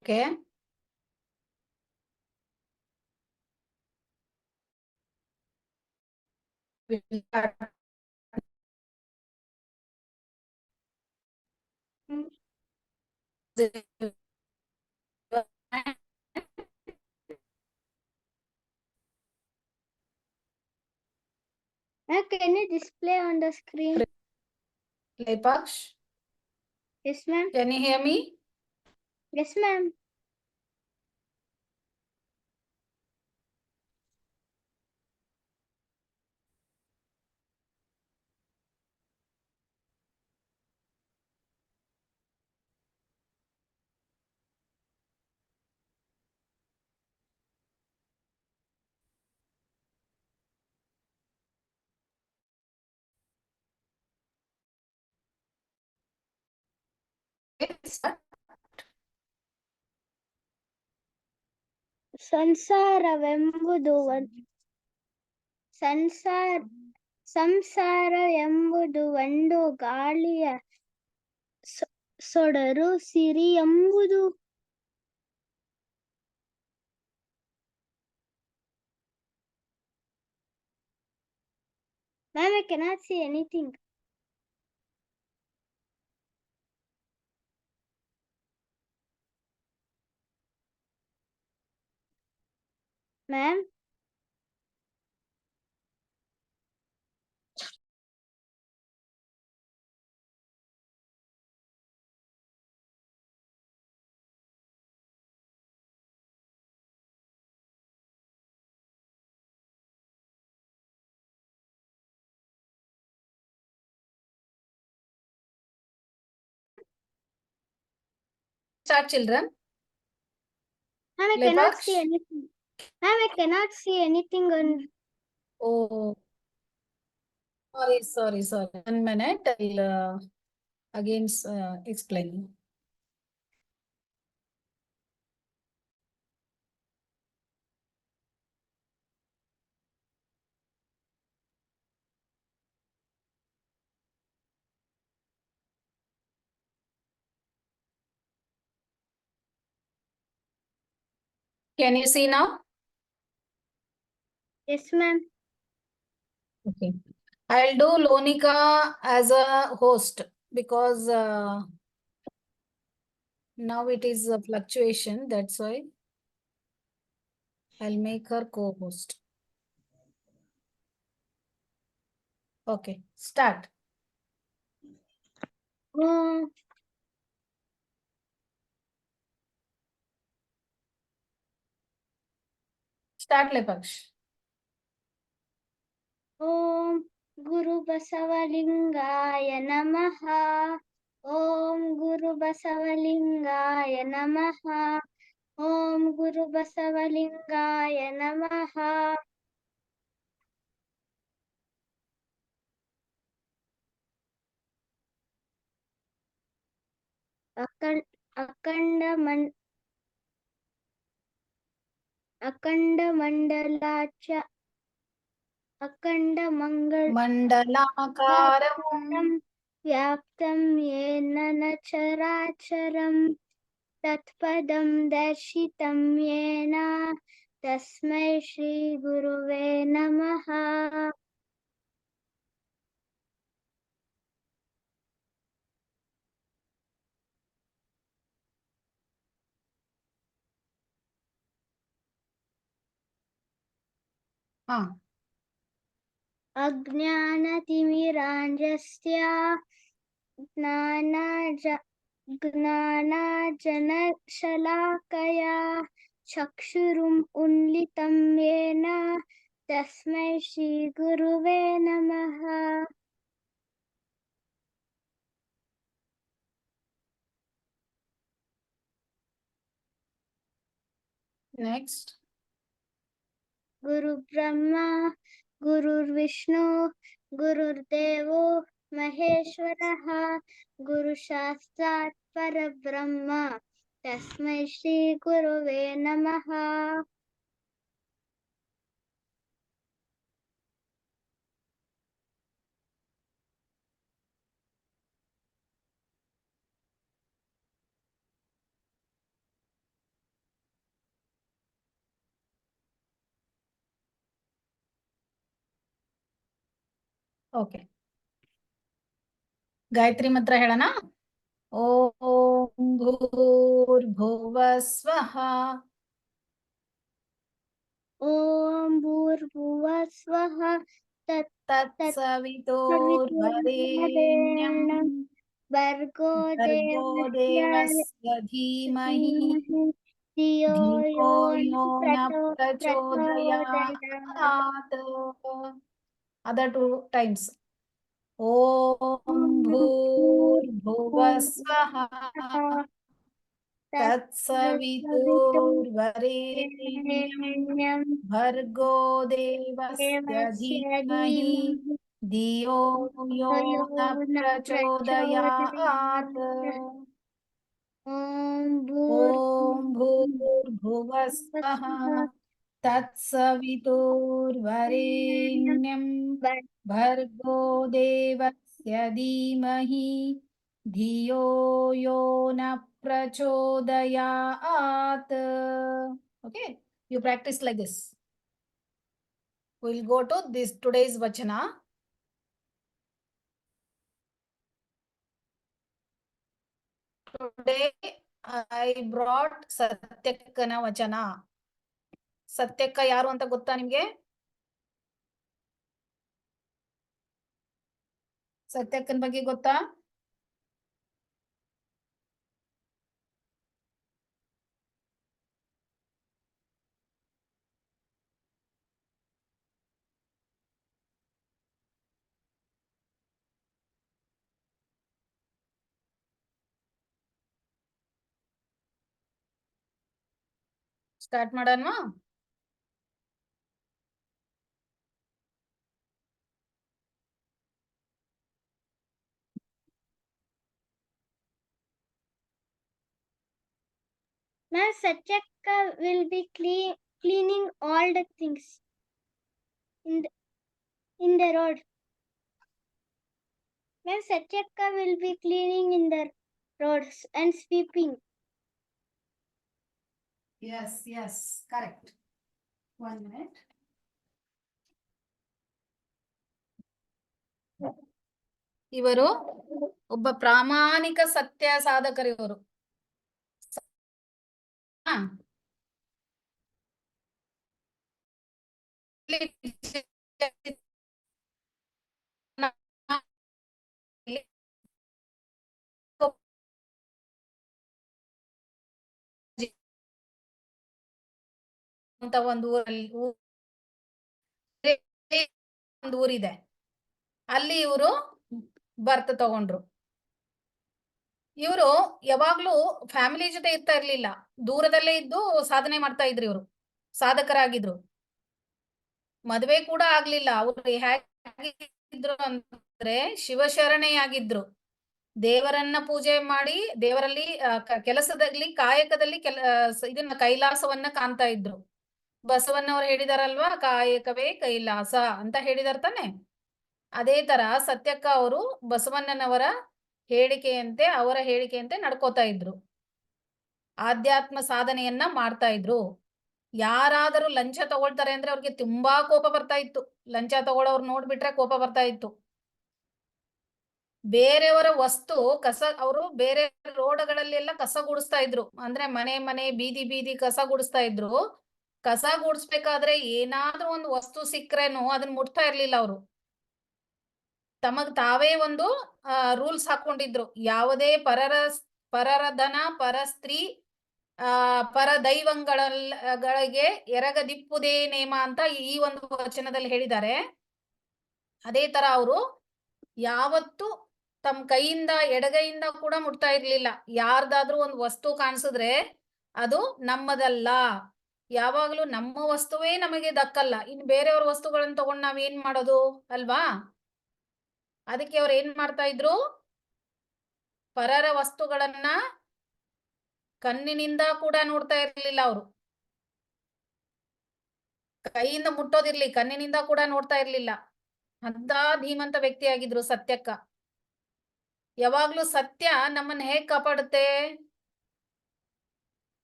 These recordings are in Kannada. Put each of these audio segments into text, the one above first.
Okay. We'll start. Can you display on the screen? Lepaksh, Yes, ma'am. can you hear me? Yes, ma'am. ಸಂಸಾರವೆಂಬುದು ಸಂಸಾರ ಎಂಬುದು ಒಂದು ಗಾಳಿಯ ಸೊಡರು ಸಿರಿ ಎಂಬುದು. Ma'am, I cannot see anything. Ma'am? Start, children. Ma'am, I cannot see anything. Ma'am, I cannot see anything on. Oh, sorry. 1 minute. I'll again explain. Can you see now? Yes, ma'am. Okay. I'll do Lonika as a host because now it is a fluctuation. That's why I'll make her co-host. Okay, start. Start, Lepaksh. ಓಂ ಗುರು ಬಸವಲಿಂಗಾಯ ನಮಃ. ಓಂ ಗುರು ಬಸವಲಿಂಗಾಯ ನಮಃ. ಓಂ ಗುರು ಬಸವಲಿಂಗಾಯ ನಮಃ. ಅಖಂಡ ಮಂಡಲಾಚ ಅಖಂಡ ಮಂಡಲಾಕಾರಂ ವ್ಯಾಪ್ತಂ ಯೇನ ಚರಾಚರಂ ತತ್ಪದಂ ದರ್ಶಿತಂ ಯೇನ ತಸ್ಮೈ ಶ್ರೀ ಗುರುವೇ ನಮಃ. ಅಜ್ಞಾನತಿಮಿರಾಂಜಸ್ಯ ಜ್ಞಾನಾಂಜನಶಲಾಕಯಾ ಚಕ್ಷುರುಂ ಉನ್ಮಿಲಿತಂ ಯೇನ ತಸ್ಮೈ ಶ್ರೀ ಗುರುವೇ ನಮಃ. Next. ಗುರು ಬ್ರಹ್ಮ ಗುರುರ್ವಿಷ್ಣು ಗುರುರ್ದೇವೋ ಮಹೇಶ್ವರಃ ಗುರು ಸಾಕ್ಷಾತ್ ಪರಬ್ರಹ್ಮ ತಸ್ಮೈ ಶ್ರೀ ಗುರುವೇ ನಮಃ. ಓಕೆ, ಗಾಯತ್ರಿ ಮಂತ್ರ ಹೇಳೋಣ. ಓಂ ಭೂರ್ಭುವ ಸ್ವಃ ಓಂ ಭೂರ್ಭುವ ಸ್ವಃ ತತ್ಸವಿತುರ್ವರೆಣ್ಯಂ ಭರ್ಗೋ ಭರ್ಗೋ ದೇವಸ್ಯ ಧೀಮಹಿ ಧಿಯೋ ಧಿಯೋ ಯೋ ನ ಪ್ರಚೋದಯಾತ್. Other 2 times. ಓಂ ಭೂರ್ಭುವ ಸ್ವಃ ತತ್ಸವಿತುರ್ವರೆಣ್ಯಂ ಭರ್ಗೋ ದೇವಸ್ಯ ಧೀಮಹಿ ಧಿಯೋ ಯೋ ನ ಪ್ರಚೋದಯಾತ್. ಓಂ ಓಂ ಭೂರ್ಭುವ ಸ್ವಃ ತತ್ಸವಿತುರ್ವರೆಣ್ಯಂ ಭರ್ಗೋ ದೇವಸ್ಯ ಧೀಮಹಿ ಧಿಯೋ ಯೋ ನ ಪ್ರಚೋದಯಾತ್. Okay, you practice like this. We'll go to this today's vachana. Today I brought ಸತ್ಯಕ್ಕನ ವಚನ. ಸತ್ಯಕ್ಕ ಯಾರು ಅಂತ ಗೊತ್ತಾ ನಿಮ್ಗೆ? ಸತ್ಯಕ್ಕನ ಬಗ್ಗೆ ಗೊತ್ತಾ? ಸ್ಟಾರ್ಟ್ ಮಾಡೋಣ. Ma'am, Satyakka will be cleaning all the things in the road. Ma'am, Satyakka will be cleaning in the roads and sweeping. Yes, correct. 1 minute. ಇವರು ಒಬ್ಬ ಪ್ರಾಮಾಣಿಕ ಸತ್ಯ ಸಾಧಕರು ಇವರು. ಅಂತ ಒಂದು ಊರಿದೆ, ಅಲ್ಲಿ ಇವರು ಬರ್ತ್ ತಗೊಂಡ್ರು. ಇವರು ಯಾವಾಗ್ಲೂ ಫ್ಯಾಮಿಲಿ ಜೊತೆ ಇರ್ತಾ ಇರ್ಲಿಲ್ಲ, ದೂರದಲ್ಲೇ ಇದ್ದು ಸಾಧನೆ ಮಾಡ್ತಾ ಇದ್ರು. ಇವರು ಸಾಧಕರಾಗಿದ್ರು. ಮದುವೆ ಕೂಡ ಆಗ್ಲಿಲ್ಲ. ಅವರು ಹೇಗಿದ್ರು ಅಂದ್ರೆ ಶಿವಶರಣೆಯಾಗಿದ್ರು. ದೇವರನ್ನ ಪೂಜೆ ಮಾಡಿ ದೇವರಲ್ಲಿ ಕೆಲಸದಲ್ಲಿ ಕಾಯಕದಲ್ಲಿ ಇದನ್ನ ಕೈಲಾಸವನ್ನ ಕಾಣ್ತಾ ಇದ್ರು. ಬಸವಣ್ಣವ್ರು ಹೇಳಿದಾರಲ್ವಾ, ಕಾಯಕವೇ ಕೈಲಾಸ ಅಂತ ಹೇಳಿದಾರ ತಾನೆ. ಅದೇ ತರ ಸತ್ಯಕ್ಕ ಅವರು ಬಸವಣ್ಣನವರ ಹೇಳಿಕೆಯಂತೆ, ಅವರ ಹೇಳಿಕೆಯಂತೆ ನಡ್ಕೋತಾ ಇದ್ರು. ಆಧ್ಯಾತ್ಮ ಸಾಧನೆಯನ್ನ ಮಾಡ್ತಾ ಇದ್ರು. ಯಾರಾದರೂ ಲಂಚ ತಗೊಳ್ತಾರೆ ಅಂದ್ರೆ ಅವ್ರಿಗೆ ತುಂಬಾ ಕೋಪ ಬರ್ತಾ ಇತ್ತು. ಲಂಚ ತಗೊಳ್ಳೋರು ನೋಡ್ಬಿಟ್ರೆ ಕೋಪ ಬರ್ತಾ ಇತ್ತು. ಬೇರೆಯವರ ವಸ್ತು ಅವರು ಬೇರೆ ರೋಡ್ಗಳಲ್ಲೆಲ್ಲ ಕಸ ಗುಡಿಸ್ತಾ ಇದ್ರು. ಅಂದ್ರೆ ಮನೆ ಬೀದಿ ಬೀದಿ ಕಸ ಗುಡಿಸ್ತಾ ಇದ್ರು. ಕಸ ಗುಡಿಸ್ಬೇಕಾದ್ರೆ ಏನಾದ್ರೂ ಒಂದು ವಸ್ತು ಸಿಕ್ಕ್ರೇನು ಅದನ್ನ ಮುಟ್ತಾ ಇರ್ಲಿಲ್ಲ ಅವರು. ತಮಗ್ ತಾವೇ ಒಂದು ರೂಲ್ಸ್ ಹಾಕೊಂಡಿದ್ರು. ಯಾವುದೇ ಪರರ ಧನ, ಪರ ಸ್ತ್ರೀ, ಪರ ದೈವಗಳಿಗೆ ಎರಗದಿಪ್ಪುದೇ ನೇಮ ಅಂತ ಈ ಒಂದು ವಚನದಲ್ಲಿ ಹೇಳಿದ್ದಾರೆ. ಅದೇ ತರ ಅವರು ಯಾವತ್ತು ತಮ್ಮ ಕೈಯಿಂದ ಎಡಗೈಯಿಂದ ಕೂಡ ಮುಟ್ತಾ ಇರ್ಲಿಲ್ಲ. ಯಾರ್ದಾದ್ರೂ ಒಂದು ವಸ್ತು ಕಾಣಿಸಿದ್ರೆ ಅದು ನಮ್ಮದಲ್ಲ, ಯಾವಾಗ್ಲೂ ನಮ್ಮ ವಸ್ತುವೇ ನಮಗೆ ದಕ್ಕಲ್ಲ, ಇನ್ನು ಬೇರೆಯವ್ರ ವಸ್ತುಗಳನ್ನ ತಗೊಂಡ್ ನಾವ್ ಏನ್ ಮಾಡೋದು ಅಲ್ವಾ? ಅದಕ್ಕೆ ಅವ್ರು ಏನ್ ಮಾಡ್ತಾ ಇದ್ರು, ಪರರ ವಸ್ತುಗಳನ್ನ ಕಣ್ಣಿನಿಂದ ಕೂಡ ನೋಡ್ತಾ ಇರ್ಲಿಲ್ಲ. ಅವರು ಕೈಯಿಂದ ಮುಟ್ಟೋದಿರ್ಲಿ, ಕಣ್ಣಿನಿಂದ ಕೂಡ ನೋಡ್ತಾ ಇರ್ಲಿಲ್ಲ. ಅಂತ ಧೀಮಂತ ವ್ಯಕ್ತಿ ಆಗಿದ್ರು ಸತ್ಯಕ್ಕ. ಯಾವಾಗ್ಲೂ ಸತ್ಯ ನಮ್ಮನ್ನ ಹೇಗ್ ಕಾಪಾಡುತ್ತೆ?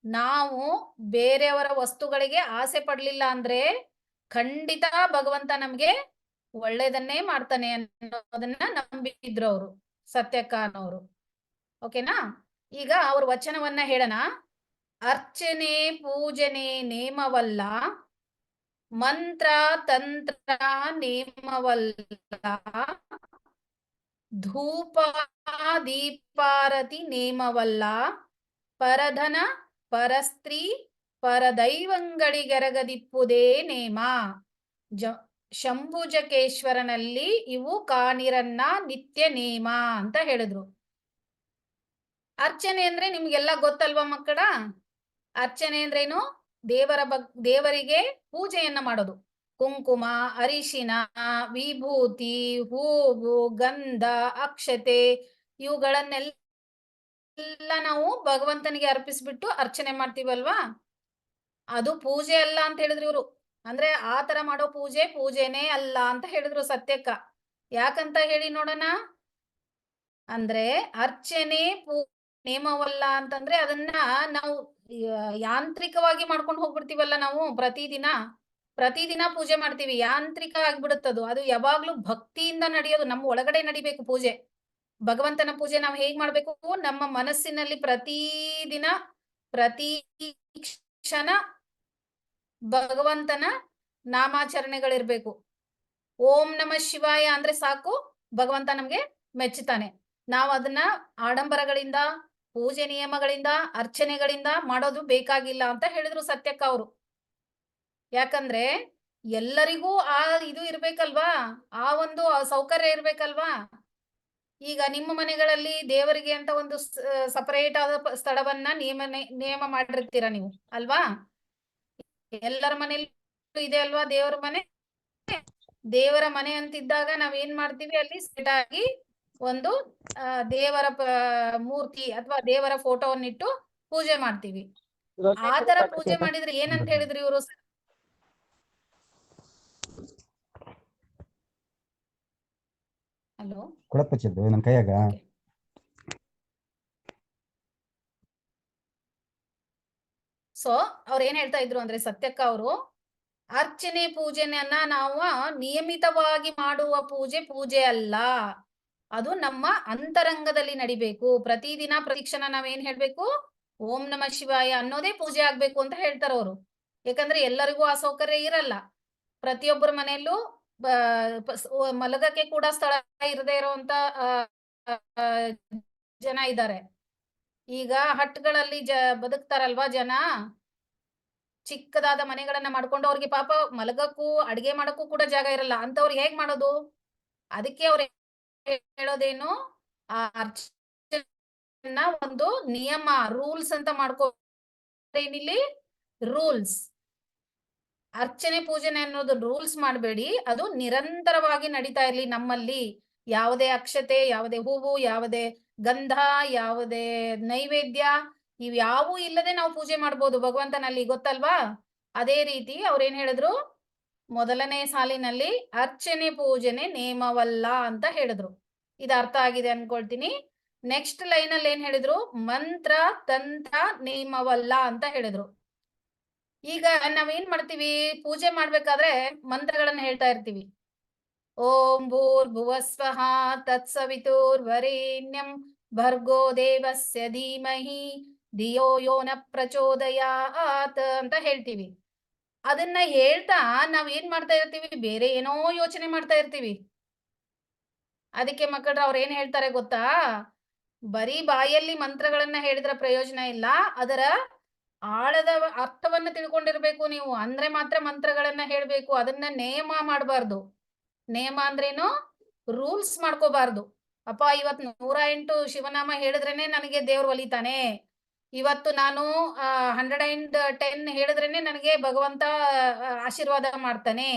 ನಾವು ಬೇರೆಯವರ ವಸ್ತುಗಳಿಗೆ ಆಸೆ ಪಡ್ಲಿಲ್ಲ ಅಂದ್ರೆ ಖಂಡಿತ ಭಗವಂತ ನಮ್ಗೆ ಒಳ್ಳೇದನ್ನೇ ಮಾಡ್ತಾನೆ ಅನ್ನೋದನ್ನ ನಂಬಿದ್ರು ಅವರು, ಸತ್ಯಕ್ಕ ಅನ್ನೋರು. ಓಕೆನಾ? ಈಗ ಅವ್ರ ವಚನವನ್ನ ಹೇಳೋಣ. ಅರ್ಚನೆ ಪೂಜನೆ ನೇಮವಲ್ಲ, ಮಂತ್ರ ತಂತ್ರ ನೇಮವಲ್ಲ, ಧೂಪ ದೀಪಾರತಿ ನೇಮವಲ್ಲ, ಪರಧನ ಪರಸ್ತ್ರೀ ಪರದೈವಂಗಳಿಗೆರಗದಿಪ್ಪುದೇ ನೇಮ. ಶಂಭುಜಕೇಶ್ವರನಲ್ಲಿ ಇವು ಕಾಣಿರನ್ನ ನಿತ್ಯ ನೇಮ ಅಂತ ಹೇಳಿದ್ರು. ಅರ್ಚನೆ ಅಂದ್ರೆ ನಿಮ್ಗೆಲ್ಲ ಗೊತ್ತಲ್ವಾ ಮಕ್ಕಳ? ಅರ್ಚನೆ ಅಂದ್ರೇನು? ದೇವರಿಗೆ ಪೂಜೆಯನ್ನ ಮಾಡೋದು. ಕುಂಕುಮ, ಅರಿಶಿನ, ವಿಭೂತಿ, ಹೂವು, ಗಂಧ, ಅಕ್ಷತೆ ಇವುಗಳನ್ನೆಲ್ಲ ನಾವು ಭಗವಂತನಿಗೆ ಅರ್ಪಿಸ್ಬಿಟ್ಟು ಅರ್ಚನೆ ಮಾಡ್ತೀವಲ್ವಾ, ಅದು ಪೂಜೆ ಅಲ್ಲ ಅಂತ ಹೇಳಿದ್ರು ಇವರು. ಅಂದ್ರೆ ಆ ತರ ಮಾಡೋ ಪೂಜೆನೇ ಅಲ್ಲ ಅಂತ ಹೇಳಿದ್ರು ಸತ್ಯಕ್ಕ. ಯಾಕಂತ ಹೇಳಿ ನೋಡೋಣ. ಅಂದ್ರೆ ಅರ್ಚನೆ ನೇಮವಲ್ಲ ಅಂತಂದ್ರೆ ಅದನ್ನ ನಾವು ಯಾಂತ್ರಿಕವಾಗಿ ಮಾಡ್ಕೊಂಡು ಹೋಗ್ಬಿಡ್ತೀವಲ್ಲ ನಾವು. ಪ್ರತಿದಿನ ಪೂಜೆ ಮಾಡ್ತೀವಿ, ಯಾಂತ್ರಿಕ ಆಗ್ಬಿಡುತ್ತದು. ಅದು ಯಾವಾಗ್ಲೂ ಭಕ್ತಿಯಿಂದ ನಡೆಯೋದು, ನಮ್ಮ ಒಳಗಡೆ ನಡಿಬೇಕು ಪೂಜೆ. ಭಗವಂತನ ಪೂಜೆ ನಾವು ಹೇಗ್ ಮಾಡ್ಬೇಕು? ನಮ್ಮ ಮನಸ್ಸಿನಲ್ಲಿ ಪ್ರತಿದಿನ ಪ್ರತಿ ಕ್ಷಣ ಭಗವಂತನ ನಾಮಾಚರಣೆಗಳಿರ್ಬೇಕು. ಓಂ ನಮಃ ಶಿವಾಯ ಅಂದ್ರೆ ಸಾಕು, ಭಗವಂತ ನಮ್ಗೆ ಮೆಚ್ಚುತ್ತಾನೆ. ನಾವು ಅದನ್ನ ಆಡಂಬರಗಳಿಂದ, ಪೂಜೆ ನಿಯಮಗಳಿಂದ, ಅರ್ಚನೆಗಳಿಂದ ಮಾಡೋದು ಬೇಕಾಗಿಲ್ಲ ಅಂತ ಹೇಳಿದ್ರು ಸತ್ಯಕ್ಕ ಅವರು. ಯಾಕಂದ್ರೆ ಎಲ್ಲರಿಗೂ ಇದು ಇರ್ಬೇಕಲ್ವಾ, ಆ ಒಂದು ಸೌಕರ್ಯ ಇರ್ಬೇಕಲ್ವಾ. ಈಗ ನಿಮ್ಮ ಮನೆಗಳಲ್ಲಿ ದೇವರಿಗೆ ಅಂತ ಒಂದು ಸಪರೇಟ್ ಆದ ಸ್ಥಳವನ್ನ ನಿಯಮ ಮಾಡಿರ್ತೀರ ನೀವು ಅಲ್ವಾ? ಎಲ್ಲರ ಮನೇಲಿ ಇದೆ ಅಲ್ವಾ ದೇವರ ಮನೆ? ದೇವರ ಮನೆ ಅಂತಿದ್ದಾಗ ನಾವ್ ಏನ್ ಮಾಡ್ತೀವಿ, ಅಲ್ಲಿ ಸೆಟ್ ಆಗಿ ಒಂದು ದೇವರ ಮೂರ್ತಿ ಅಥವಾ ದೇವರ ಫೋಟೋವನ್ನಿಟ್ಟು ಪೂಜೆ ಮಾಡ್ತೀವಿ. ಆ ತರ ಪೂಜೆ ಮಾಡಿದ್ರೆ ಏನಂತ ಹೇಳಿದ್ರು ಇವರು? ಹಲೋ, ಕೊಡಪ್ಪಚ್ಚಿದ್ದು ನನ್ನ ಕೈಯಾಗ. ಸೊ ಅವ್ರ ಏನ್ ಹೇಳ್ತಾ ಇದ್ರು ಅಂದ್ರೆ ಸತ್ಯಕ್ಕ ಅವರು, ಅರ್ಚನೆ ಪೂಜೆಯನ್ನ ನಾವು ನಿಯಮಿತವಾಗಿ ಮಾಡುವ ಪೂಜೆ ಅಲ್ಲ, ಅದು ನಮ್ಮ ಅಂತರಂಗದಲ್ಲಿ ನಡಿಬೇಕು. ಪ್ರತಿದಿನ ಪ್ರತಿಕ್ಷಣ ನಾವೇನ್ ಹೇಳ್ಬೇಕು? ಓಂ ನಮಃ ಶಿವಾಯ ಅನ್ನೋದೇ ಪೂಜೆ ಆಗ್ಬೇಕು ಅಂತ ಹೇಳ್ತಾರ ಅವರು. ಯಾಕಂದ್ರೆ ಎಲ್ಲರಿಗೂ ಆ ಸೌಕರ್ಯ ಇರಲ್ಲ. ಪ್ರತಿಯೊಬ್ಬರ ಮನೆಯಲ್ಲೂ ಮಲಗಕ್ಕೆ ಕೂಡ ಸ್ಥಳ ಇರದೇ ಇರುವಂತ ಜನ ಇದ್ದಾರೆ. ಈಗ ಹಟ್ಗಳಲ್ಲಿ ಬದುಕ್ತಾರಲ್ವಾ ಜನ, ಚಿಕ್ಕದಾದ ಮನೆಗಳನ್ನ ಮಾಡ್ಕೊಂಡು ಅವ್ರಿಗೆ ಪಾಪ ಮಲಗಕ್ಕೂ ಅಡಿಗೆ ಮಾಡಕ್ಕೂ ಕೂಡ ಜಾಗ ಇರಲ್ಲ. ಅಂತವ್ರು ಹೇಗ್ ಮಾಡೋದು? ಅದಕ್ಕೆ ಅವ್ರು ಹೇಳೋದೇನು, ಆ ಅರ್ಚನೆ ಒಂದು ನಿಯಮ, ರೂಲ್ಸ್ ಅಂತ ಏನಿಲ್ಲಿ ರೂಲ್ಸ್. ಅರ್ಚನೆ ಪೂಜನೆ ಅನ್ನೋದು ರೂಲ್ಸ್ ಮಾಡಬೇಡಿ, ಅದು ನಿರಂತರವಾಗಿ ನಡೀತಾ ಇರ್ಲಿ ನಮ್ಮಲ್ಲಿ. ಯಾವುದೇ ಅಕ್ಷತೆ, ಯಾವುದೇ ಹೂವು, ಯಾವುದೇ ಗಂಧ, ಯಾವುದೇ ನೈವೇದ್ಯ ಇವ್ಯಾವೂ ಇಲ್ಲದೆ ನಾವು ಪೂಜೆ ಮಾಡ್ಬೋದು ಭಗವಂತನಲ್ಲಿ, ಗೊತ್ತಲ್ವಾ? ಅದೇ ರೀತಿ ಅವ್ರೇನ್ ಹೇಳಿದ್ರು ಮೊದಲನೇ ಸಾಲಿನಲ್ಲಿ, ಅರ್ಚನೆ ಪೂಜನೆ ನೇಮವಲ್ಲ ಅಂತ ಹೇಳಿದ್ರು. ಇದು ಅರ್ಥ ಆಗಿದೆ ಅನ್ಕೊಳ್ತೀನಿ. ನೆಕ್ಸ್ಟ್ ಲೈನ್ ಅಲ್ಲಿ ಏನ್ ಹೇಳಿದ್ರು? ಮಂತ್ರ ತಂತ್ರ ನೇಮವಲ್ಲ ಅಂತ ಹೇಳಿದ್ರು. ಈಗ ನಾವೇನ್ ಮಾಡ್ತೀವಿ? ಪೂಜೆ ಮಾಡ್ಬೇಕಾದ್ರೆ ಮಂತ್ರಗಳನ್ನ ಹೇಳ್ತಾ ಇರ್ತೀವಿ. ಓಂ ಭೂರ್ಭುವಸ್ವಃ ತತ್ಸವಿತುರ್ವರೆಣ್ಯಂ ಭರ್ಗೋ ದೇವಸ್ಯ ಧೀಮಹಿ ಧಿಯೋ ಯೋ ನ ಪ್ರಚೋದಯಾತ್ ಅಂತ ಹೇಳ್ತೀವಿ. ಅದನ್ನ ಹೇಳ್ತಾ ನಾವ್ ಏನ್ ಮಾಡ್ತಾ ಇರ್ತೀವಿ? ಬೇರೆ ಏನೋ ಯೋಚನೆ ಮಾಡ್ತಾ ಇರ್ತೀವಿ. ಅದಕ್ಕೆ ಮಕ್ಕಳ್ರ ಅವ್ರ ಏನ್ ಹೇಳ್ತಾರೆ ಗೊತ್ತಾ? ಬರೀ ಬಾಯಲ್ಲಿ ಮಂತ್ರಗಳನ್ನ ಹೇಳಿದ್ರ ಪ್ರಯೋಜನ ಇಲ್ಲ, ಅದರ ಆಳದ ಅರ್ಥವನ್ನ ತಿಳ್ಕೊಂಡಿರ್ಬೇಕು ನೀವು. ಅಂದ್ರೆ ಮಾತ್ರ ಮಂತ್ರಗಳನ್ನ ಹೇಳ್ಬೇಕು, ಅದನ್ನ ನೇಮ ಮಾಡಬಾರ್ದು. ನೇಮ ಅಂದ್ರೇನು? ರೂಲ್ಸ್ ಮಾಡ್ಕೋಬಾರ್ದು. ಅಪ್ಪ ಇವತ್ 108 ಶಿವನಾಮ ಹೇಳಿದ್ರೇನೆ ನನಗೆ ದೇವ್ರು ಒಲಿತಾನೆ, ಇವತ್ತು ನಾನು 110 ಹೇಳಿದ್ರೇನೆ ನನಗೆ ಭಗವಂತ ಆಶೀರ್ವಾದ ಮಾಡ್ತಾನೆ,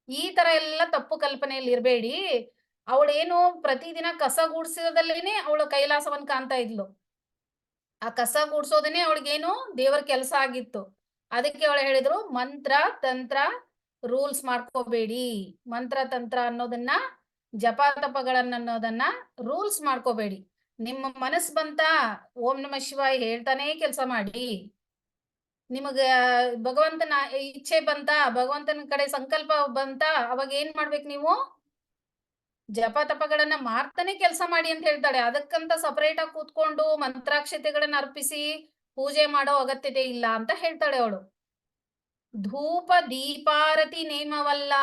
ಈ ತರ ಎಲ್ಲ ತಪ್ಪು ಕಲ್ಪನೆಯಲ್ಲಿ ಇರ್ಬೇಡಿ. ಅವಳೇನು ಪ್ರತಿದಿನ ಕಸ ಗೂಡ್ಸೋದಲ್ಲೇನೆ ಅವಳು ಕೈಲಾಸವನ್ನ ಕಾಣ್ತಾ ಇದ್ಲು. ಆ ಕಸ ಗೂಡ್ಸೋದನ್ನೇ ಅವಳಿಗೇನು ದೇವರ ಕೆಲಸ ಆಗಿತ್ತು. ಅದಕ್ಕೆ ಅವಳು ಹೇಳಿದ್ರು, ಮಂತ್ರ ತಂತ್ರ ರೂಲ್ಸ್ ಮಾಡ್ಕೋಬೇಡಿ. ಮಂತ್ರ ತಂತ್ರ ಅನ್ನೋದನ್ನ, ಜಪ ತಪಗಳನ್ನೋದನ್ನ ರೂಲ್ಸ್ ಮಾಡ್ಕೋಬೇಡಿ. ನಿಮ್ಮ ಮನಸ್ಸು ಬಂತ ಓಂ ನಮಃ ಶಿವಾಯ ಹೇಳ್ತಾನೆ ಕೆಲಸ ಮಾಡಿ. ನಿಮಗ ಭಗವಂತನ ಇಚ್ಛೆ ಬಂತ, ಭಗವಂತನ ಕಡೆ ಸಂಕಲ್ಪ ಬಂತ, ಅವಾಗ ಏನ್ ಮಾಡ್ಬೇಕು ನೀವು? ಜಪ ತಪಗಳನ್ನ ಮಾಡ್ತಾನೆ ಕೆಲಸ ಮಾಡಿ ಅಂತ ಹೇಳ್ತಾಳೆ. ಅದಕ್ಕಂತ ಸಪರೇಟ್ ಆಗಿ ಕೂತ್ಕೊಂಡು ಮಂತ್ರಾಕ್ಷತೆಗಳನ್ನ ಅರ್ಪಿಸಿ ಪೂಜೆ ಮಾಡೋ ಅಗತ್ಯತೆ ಇಲ್ಲ ಅಂತ ಹೇಳ್ತಾಳೆ ಅವಳು. ಧೂಪ ದೀಪಾರತಿ ನೇಮವಲ್ಲ.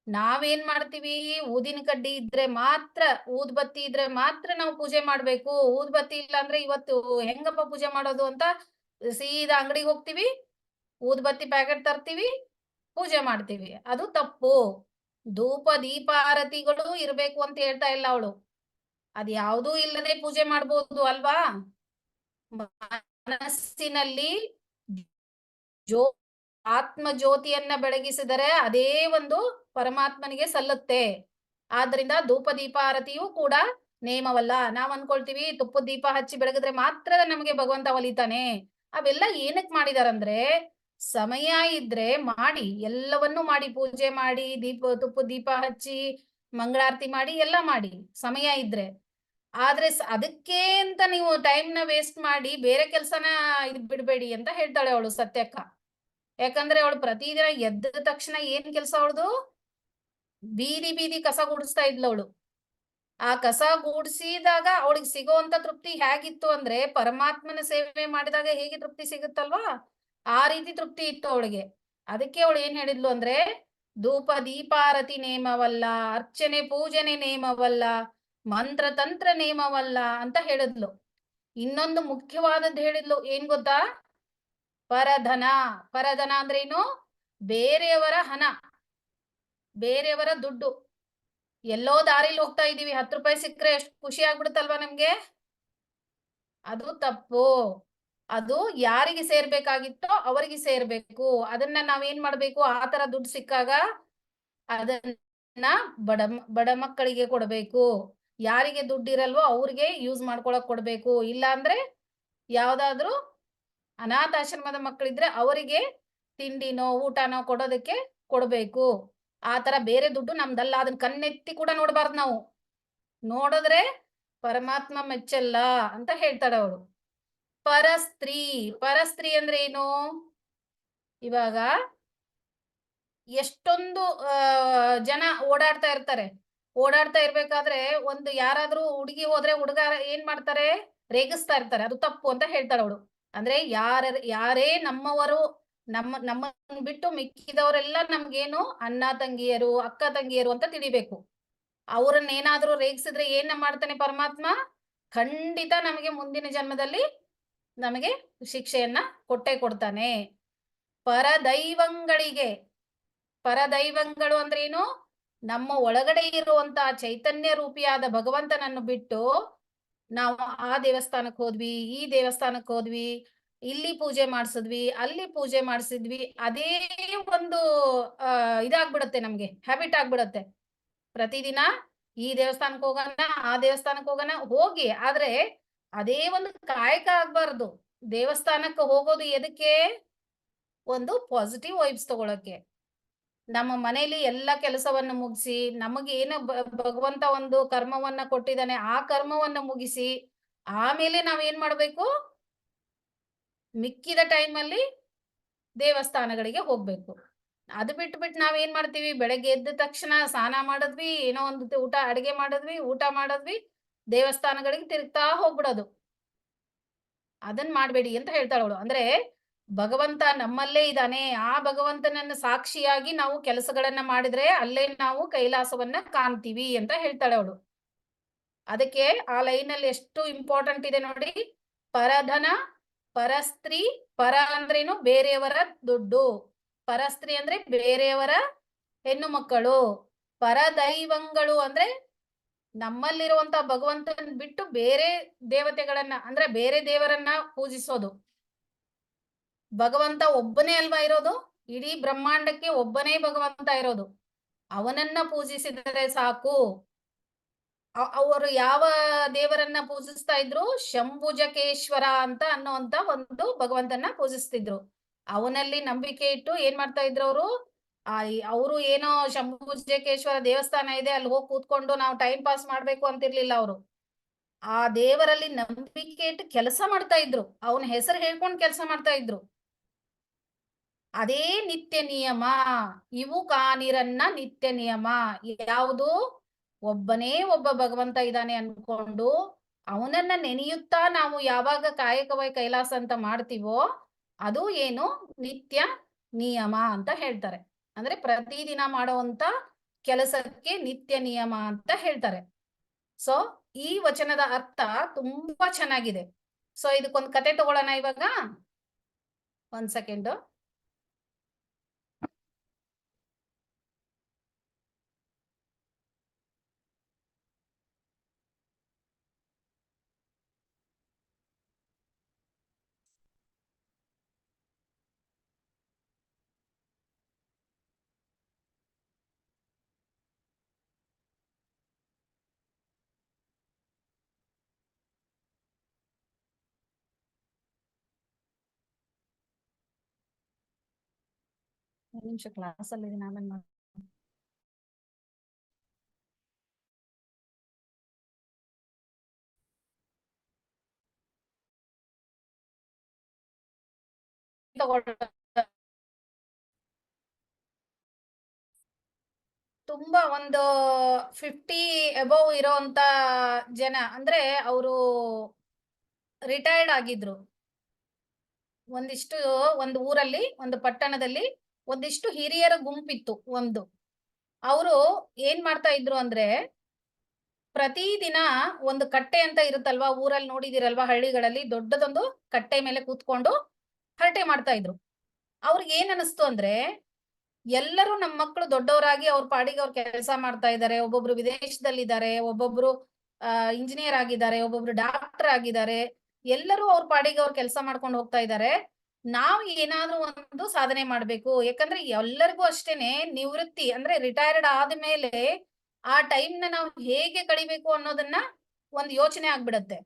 ನಾವೇನ್ ಮಾಡ್ತೀವಿ? ಊದಿನ ಕಡ್ಡಿ ಇದ್ರೆ ಮಾತ್ರ, ಊದ್ಬತ್ತಿ ಇದ್ರೆ ಮಾತ್ರ ನಾವು ಪೂಜೆ ಮಾಡ್ಬೇಕು. ಊದ್ಬತ್ತಿ ಇಲ್ಲ ಅಂದ್ರೆ ಇವತ್ತು ಹೆಂಗಪ್ಪ ಪೂಜೆ ಮಾಡೋದು ಅಂತ ಸೀದಾ ಅಂಗಡಿಗೆ ಹೋಗ್ತೀವಿ, ಊದ್ಬತ್ತಿ ಪ್ಯಾಕೆಟ್ ತರ್ತೀವಿ, ಪೂಜೆ ಮಾಡ್ತೀವಿ. ಅದು ತಪ್ಪು. ಧೂಪ ದೀಪಾರತಿಗಳು ಇರ್ಬೇಕು ಅಂತ ಹೇಳ್ತಾ ಇಲ್ಲ ಅವಳು. ಅದ್ ಯಾವುದೂ ಇಲ್ಲದೆ ಪೂಜೆ ಮಾಡ್ಬೋದು ಅಲ್ವಾ? ಮನಸ್ಸಿನಲ್ಲಿ ಆತ್ಮ ಜ್ಯೋತಿಯನ್ನ ಬೆಳಗಿಸಿದರೆ ಅದೇ ಒಂದು ಪರಮಾತ್ಮನಿಗೆ ಸಲ್ಲುತ್ತೆ. ಆದ್ರಿಂದ ಧೂಪ ದೀಪಾರತಿಯೂ ಕೂಡ ನೇಮವಲ್ಲ. ನಾವ್ ಅನ್ಕೊಳ್ತೀವಿ ತುಪ್ಪದ ದೀಪ ಹಚ್ಚಿ ಬೆಳಗಿದ್ರೆ ಮಾತ್ರ ನಮಗೆ ಭಗವಂತ ಒಲಿತಾನೆ. ಅವೆಲ್ಲ ಏನಕ್ ಮಾಡಿದಾರಂದ್ರೆ, ಸಮಯ ಇದ್ರೆ ಮಾಡಿ, ಎಲ್ಲವನ್ನೂ ಮಾಡಿ, ಪೂಜೆ ಮಾಡಿ, ತುಪ್ಪದ ದೀಪ ಹಚ್ಚಿ ಮಂಗಳಾರತಿ ಮಾಡಿ, ಎಲ್ಲ ಮಾಡಿ ಸಮಯ ಇದ್ರೆ. ಆದ್ರೆ ಅದಕ್ಕೆ ಅಂತ ನೀವು ಟೈಮ್ನ ವೇಸ್ಟ್ ಮಾಡಿ ಬೇರೆ ಕೆಲ್ಸನ ಬಿಡ್ಬೇಡಿ ಅಂತ ಹೇಳ್ತಾಳೆ ಅವಳು ಸತ್ಯಕ್ಕ. ಯಾಕಂದ್ರೆ ಅವಳು ಪ್ರತಿದಿನ ಎದ್ದ ತಕ್ಷಣ ಏನ್ ಕೆಲ್ಸ ಅವಳದು? ಬೀದಿ ಬೀದಿ ಕಸ ಗುಡಿಸ್ತಾ ಇದ್ಲು ಅವಳು. ಆ ಕಸ ಗುಡಿಸಿದಾಗ ಅವಳಿಗೆ ಸಿಗೋಂತ ತೃಪ್ತಿ ಹೇಗಿತ್ತು ಅಂದ್ರೆ, ಪರಮಾತ್ಮನ ಸೇವೆ ಮಾಡಿದಾಗ ಹೇಗೆ ತೃಪ್ತಿ ಸಿಗುತ್ತಲ್ವಾ, ಆ ರೀತಿ ತೃಪ್ತಿ ಇತ್ತು ಅವಳಿಗೆ. ಅದಕ್ಕೆ ಅವಳು ಏನ್ ಹೇಳಿದ್ಲು ಅಂದ್ರೆ, ಧೂಪ ದೀಪಾರತಿ ನೇಮವಲ್ಲ, ಅರ್ಚನೆ ಪೂಜನೆ ನೇಮವಲ್ಲ, ಮಂತ್ರ ತಂತ್ರ ನೇಮವಲ್ಲ ಅಂತ ಹೇಳಿದ್ಲು. ಇನ್ನೊಂದು ಮುಖ್ಯವಾದದ್ದು ಹೇಳಿದ್ಲು, ಏನ್ ಗೊತ್ತಾ? ಪರಧನ. ಪರಧನ ಅಂದ್ರೆ ಏನು? ಬೇರೆಯವರ ಹಣ, ಬೇರೆಯವರ ದುಡ್ಡು. ಎಲ್ಲೋ ದಾರಿಲಿ ಹೋಗ್ತಾ ಇದೀವಿ, 10 ರೂಪಾಯಿ ಸಿಕ್ಕರೆ ಎಷ್ಟು ಖುಷಿ ಆಗ್ಬಿಡುತ್ತಲ್ವಾ ನಮ್ಗೆ? ಅದು ತಪ್ಪು. ಅದು ಯಾರಿಗೆ ಸೇರ್ಬೇಕಾಗಿತ್ತೋ ಅವರಿಗೆ ಸೇರ್ಬೇಕು. ಅದನ್ನ ನಾವೇನ್ ಮಾಡ್ಬೇಕು? ಆ ತರ ದುಡ್ಡು ಸಿಕ್ಕಾಗ ಅದನ್ನ ಬಡ ಮಕ್ಕಳಿಗೆ ಕೊಡ್ಬೇಕು. ಯಾರಿಗೆ ದುಡ್ಡು ಇರಲ್ವೋ ಅವ್ರಿಗೆ ಯೂಸ್ ಮಾಡ್ಕೊಳಕ್ ಕೊಡ್ಬೇಕು. ಇಲ್ಲ ಅಂದ್ರೆ ಯಾವ್ದಾದ್ರು ಅನಾಥಾಶ್ರಮದ ಮಕ್ಕಳಿದ್ರೆ ಅವರಿಗೆ ತಿಂಡಿನೋ ಊಟನೋ ಕೊಡೋದಕ್ಕೆ ಕೊಡ್ಬೇಕು. ಆ ತರ ಬೇರೆ ದುಡ್ಡು ನಮ್ದಲ್ಲ. ಅದನ್ನ ಕಣ್ಣೆತ್ತಿ ಕೂಡ ನೋಡ್ಬಾರ್ದು ನಾವು. ನೋಡಿದ್ರೆ ಪರಮಾತ್ಮ ಮೆಚ್ಚಲ್ಲ ಅಂತ ಹೇಳ್ತಾಳೆ ಅವಳು. ಪರಸ್ತ್ರೀ. ಪರಸ್ತ್ರೀ ಅಂದ್ರೆ ಏನು? ಇವಾಗ ಎಷ್ಟೊಂದು ಜನ ಓಡಾಡ್ತಾ ಇರ್ತಾರೆ. ಓಡಾಡ್ತಾ ಇರ್ಬೇಕಾದ್ರೆ ಒಂದು ಯಾರಾದ್ರೂ ಹುಡುಗಿ ಹೋದ್ರೆ ಹುಡುಗ ಏನ್ ಮಾಡ್ತಾರೆ? ರೇಗಿಸ್ತಾ ಇರ್ತಾರೆ. ಅದು ತಪ್ಪು ಅಂತ ಹೇಳ್ತಾಳೆ ಅವಳು. ಅಂದ್ರೆ ಯಾರೇ ನಮ್ಮವರು, ನಮ್ಮನ್ನ ಬಿಟ್ಟು ಮಿಕ್ಕಿದವರೆಲ್ಲ ನಮ್ಗೇನು ಅಣ್ಣ ತಂಗಿಯರು, ಅಕ್ಕ ತಂಗಿಯರು ಅಂತ ತಿಳಿಬೇಕು. ಅವ್ರನ್ನೇನಾದ್ರೂ ರೇಗಿಸಿದ್ರೆ ಏನ್ ಮಾಡ್ತಾನೆ ಪರಮಾತ್ಮ? ಖಂಡಿತ ನಮಗೆ ಮುಂದಿನ ಜನ್ಮದಲ್ಲಿ ನಮಗೆ ಶಿಕ್ಷೆಯನ್ನ ಕೊಟ್ಟೇ ಕೊಡ್ತಾನೆ. ಪರದೈವಂಗಳಿಗೆ. ಪರದೈವಂಗಳು ಅಂದ್ರೆ ಏನು? ನಮ್ಮ ಒಳಗಡೆ ಇರುವಂತಹ ಚೈತನ್ಯ ರೂಪಿಯಾದ ಭಗವಂತನನ್ನು ಬಿಟ್ಟು ನಾವು ಆ ದೇವಸ್ಥಾನಕ್ಕೆ ಹೋದ್ವಿ, ಈ ದೇವಸ್ಥಾನಕ್ಕೆ ಹೋದ್ವಿ, ಇಲ್ಲಿ ಪೂಜೆ ಮಾಡಿಸಿದ್ವಿ, ಅಲ್ಲಿ ಪೂಜೆ ಮಾಡಿಸಿದ್ವಿ, ಅದೇ ಒಂದು ಇದಾಗ್ಬಿಡತ್ತೆ, ನಮ್ಗೆ ಹ್ಯಾಬಿಟ್ ಆಗ್ಬಿಡತ್ತೆ. ಪ್ರತಿದಿನ ಈ ದೇವಸ್ಥಾನಕ್ಕೆ ಹೋಗೋಣ, ಆ ದೇವಸ್ಥಾನಕ್ಕೆ ಹೋಗೋಣ, ಹೋಗಿ, ಆದ್ರೆ ಅದೇ ಒಂದು ಕಾಯಕ ಆಗ್ಬಾರ್ದು. ದೇವಸ್ಥಾನಕ್ಕೆ ಹೋಗೋದು ಎದಕ್ಕೆ? ಒಂದು ಪಾಸಿಟಿವ್ ವೈಬ್ಸ್ ತಗೊಳಕ್ಕೆ. ನಮ್ಮ ಮನೆಯಲ್ಲಿ ಎಲ್ಲ ಕೆಲಸವನ್ನ ಮುಗಿಸಿ, ನಮಗೆ ಏನು ಭಗವಂತ ಒಂದು ಕರ್ಮವನ್ನ ಕೊಟ್ಟಿದ್ದಾನೆ, ಆ ಕರ್ಮವನ್ನ ಮುಗಿಸಿ ಆಮೇಲೆ ನಾವೇನ್ ಮಾಡ್ಬೇಕು? ಮಿಕ್ಕಿದ ಟೈಮಲ್ಲಿ ದೇವಸ್ಥಾನಗಳಿಗೆ ಹೋಗ್ಬೇಕು. ಅದು ಬಿಟ್ಟು ನಾವೇನ್ ಮಾಡ್ತೀವಿ? ಬೆಳಗ್ಗೆ ಎದ್ದ ತಕ್ಷಣ ಸ್ನಾನ ಮಾಡಿದ್ವಿ, ಏನೋ ಒಂದು ಅಡಿಗೆ ಮಾಡಿದ್ವಿ, ಊಟ ಮಾಡಿದ್ವಿ, ದೇವಸ್ಥಾನಗಳಿಗೆ ತಿರುಗ್ತಾ ಹೋಗ್ಬಿಡೋದು. ಅದನ್ ಮಾಡ್ಬೇಡಿ ಅಂತ ಹೇಳ್ತಾಳವಳು. ಅಂದ್ರೆ ಭಗವಂತ ನಮ್ಮಲ್ಲೇ ಇದ್ದಾನೆ. ಆ ಭಗವಂತನನ್ನ ಸಾಕ್ಷಿಯಾಗಿ ನಾವು ಕೆಲಸಗಳನ್ನ ಮಾಡಿದ್ರೆ ಅಲ್ಲೇ ನಾವು ಕೈಲಾಸವನ್ನ ಕಾಣ್ತೀವಿ ಅಂತ ಹೇಳ್ತಾಳೆ ಅವಳು. ಅದಕ್ಕೆ ಆ ಲೈನಲ್ಲಿ ಎಷ್ಟು ಇಂಪಾರ್ಟೆಂಟ್ ಇದೆ ನೋಡಿ. ಪರಧನ, ಪರಸ್ತ್ರೀ. ಪರ ಅಂದ್ರೇನು? ಬೇರೆಯವರ ದುಡ್ಡು. ಪರಸ್ತ್ರೀ ಅಂದ್ರೆ ಬೇರೆಯವರ ಹೆಣ್ಣು ಮಕ್ಕಳು. ಪರದೈವಂಗಳು ಅಂದ್ರೆ ನಮ್ಮಲ್ಲಿರುವಂತ ಭಗವಂತನ ಬಿಟ್ಟು ಬೇರೆ ದೇವತೆಗಳನ್ನ, ಅಂದ್ರೆ ಬೇರೆ ದೇವರನ್ನ ಪೂಜಿಸೋದು. ಭಗವಂತ ಒಬ್ಬನೇ ಅಲ್ವಾ ಇರೋದು? ಇಡೀ ಬ್ರಹ್ಮಾಂಡಕ್ಕೆ ಒಬ್ಬನೇ ಭಗವಂತ ಇರೋದು. ಅವನನ್ನ ಪೂಜಿಸಿದರೆ ಸಾಕು. ಅವರು ಯಾವ ದೇವರನ್ನ ಪೂಜಿಸ್ತಾ ಇದ್ರು? ಶಂಭುಜಕೇಶ್ವರ ಅಂತ ಅನ್ನುವಂತ ಒಂದು ಭಗವಂತನ ಪೂಜಿಸ್ತಿದ್ರು. ಅವನಲ್ಲಿ ನಂಬಿಕೆ ಇಟ್ಟು ಏನ್ ಮಾಡ್ತಾ ಇದ್ರು ಅವರು? ಅವರು ಏನೋ ಶಂಭುಜಕೇಶ್ವರ ದೇವಸ್ಥಾನ ಇದೆ, ಅಲ್ಲಿ ಹೋಗಿ ಕೂತ್ಕೊಂಡು ನಾವು ಟೈಮ್ ಪಾಸ್ ಮಾಡ್ಬೇಕು ಅಂತಿರ್ಲಿಲ್ಲ ಅವರು. ಆ ದೇವರಲ್ಲಿ ನಂಬಿಕೆ ಇಟ್ಟು ಕೆಲಸ ಮಾಡ್ತಾ ಇದ್ರು. ಅವನ ಹೆಸರು ಹೇಳ್ಕೊಂಡು ಕೆಲಸ ಮಾಡ್ತಾ ಇದ್ರು. ಅದೇ ನಿತ್ಯ ನಿಯಮ. ಇವು ಕಾನಿರನ್ನ ನಿತ್ಯ ನಿಯಮ. ಯಾವುದು? ಒಬ್ಬನೇ ಒಬ್ಬ ಭಗವಂತ ಇದ್ದಾನೆ ಅನ್ಕೊಂಡು ಅವನನ್ನ ನೆನೆಯುತ್ತಾ ನಾವು ಯಾವಾಗ ಕಾಯಕವೈ ಕೈಲಾಸ ಅಂತ ಮಾಡ್ತೀವೋ ಅದು ಏನು? ನಿತ್ಯ ನಿಯಮ ಅಂತ ಹೇಳ್ತಾರೆ. ಅಂದ್ರೆ ಪ್ರತಿದಿನ ಮಾಡುವಂತ ಕೆಲಸಕ್ಕೆ ನಿತ್ಯ ನಿಯಮ ಅಂತ ಹೇಳ್ತಾರೆ. ಸೊ ಈ ವಚನದ ಅರ್ಥ ತುಂಬಾ ಚೆನ್ನಾಗಿದೆ. ಸೊ ಇದಕ್ಕೊಂದು ಕತೆ ತಗೊಳ್ಳೋಣ ಇವಾಗ. ಒಂದ್ ಸೆಕೆಂಡ್. ನಿಮಿಷ ಕ್ಲಾಸ್ ಅಲ್ಲಿ ಆಮೇಲೆ ತುಂಬಾ ಒಂದು 50 ಅಬೌವ್ ಇರೋಂತ ಜನ, ಅಂದ್ರೆ ಅವರು ರಿಟೈರ್ಡ್ ಆಗಿದ್ರು. ಒಂದಿಷ್ಟು ಒಂದು ಊರಲ್ಲಿ, ಒಂದು ಪಟ್ಟಣದಲ್ಲಿ ಒಂದಿಷ್ಟು ಹಿರಿಯರ ಗುಂಪಿತ್ತು ಒಂದು. ಅವರು ಏನ್ ಮಾಡ್ತಾ ಇದ್ರು ಅಂದ್ರೆ ಪ್ರತಿದಿನ ಒಂದು ಕಟ್ಟೆ ಅಂತ ಇರುತ್ತಲ್ವಾ, ಊರಲ್ಲಿ ನೋಡಿದಿರಲ್ವಾ, ಹಳ್ಳಿಗಳಲ್ಲಿ ದೊಡ್ಡದೊಂದು ಕಟ್ಟೆ ಮೇಲೆ ಕೂತ್ಕೊಂಡು ಹರಟೆ ಮಾಡ್ತಾ ಇದ್ರು. ಅವ್ರಿಗೆ ಏನ್ ಅನಿಸ್ತು ಅಂದ್ರೆ ಎಲ್ಲರೂ ನಮ್ಮ ಮಕ್ಕಳು ದೊಡ್ಡವರಾಗಿ ಅವ್ರ ಪಾಡಿಗೆ ಅವ್ರ ಕೆಲಸ ಮಾಡ್ತಾ ಇದ್ದಾರೆ. ಒಬ್ಬೊಬ್ರು ವಿದೇಶದಲ್ಲಿದ್ದಾರೆ, ಒಬ್ಬೊಬ್ರು ಇಂಜಿನಿಯರ್ ಆಗಿದ್ದಾರೆ, ಒಬ್ಬೊಬ್ರು ಡಾಕ್ಟರ್ ಆಗಿದ್ದಾರೆ. ಎಲ್ಲರೂ ಅವ್ರ ಪಾಡಿಗೆ ಅವ್ರ ಕೆಲಸ ಮಾಡ್ಕೊಂಡು ಹೋಗ್ತಾ ಇದ್ದಾರೆ. ನಾವು ಏನಾದ್ರೂ ಒಂದು ಸಾಧನೆ ಮಾಡ್ಬೇಕು. ಯಾಕಂದ್ರೆ ಎಲ್ಲರಿಗೂ ಅಷ್ಟೇನೆ ನಿವೃತ್ತಿ ಅಂದ್ರೆ ರಿಟೈರ್ಡ್ ಆದ್ಮೇಲೆ ಆ ಟೈಮ್ ನ ನಾವು ಹೇಗೆ ಕಳಿಬೇಕು ಅನ್ನೋದನ್ನ ಒಂದು ಯೋಚನೆ ಆಗ್ಬಿಡತ್ತೆ.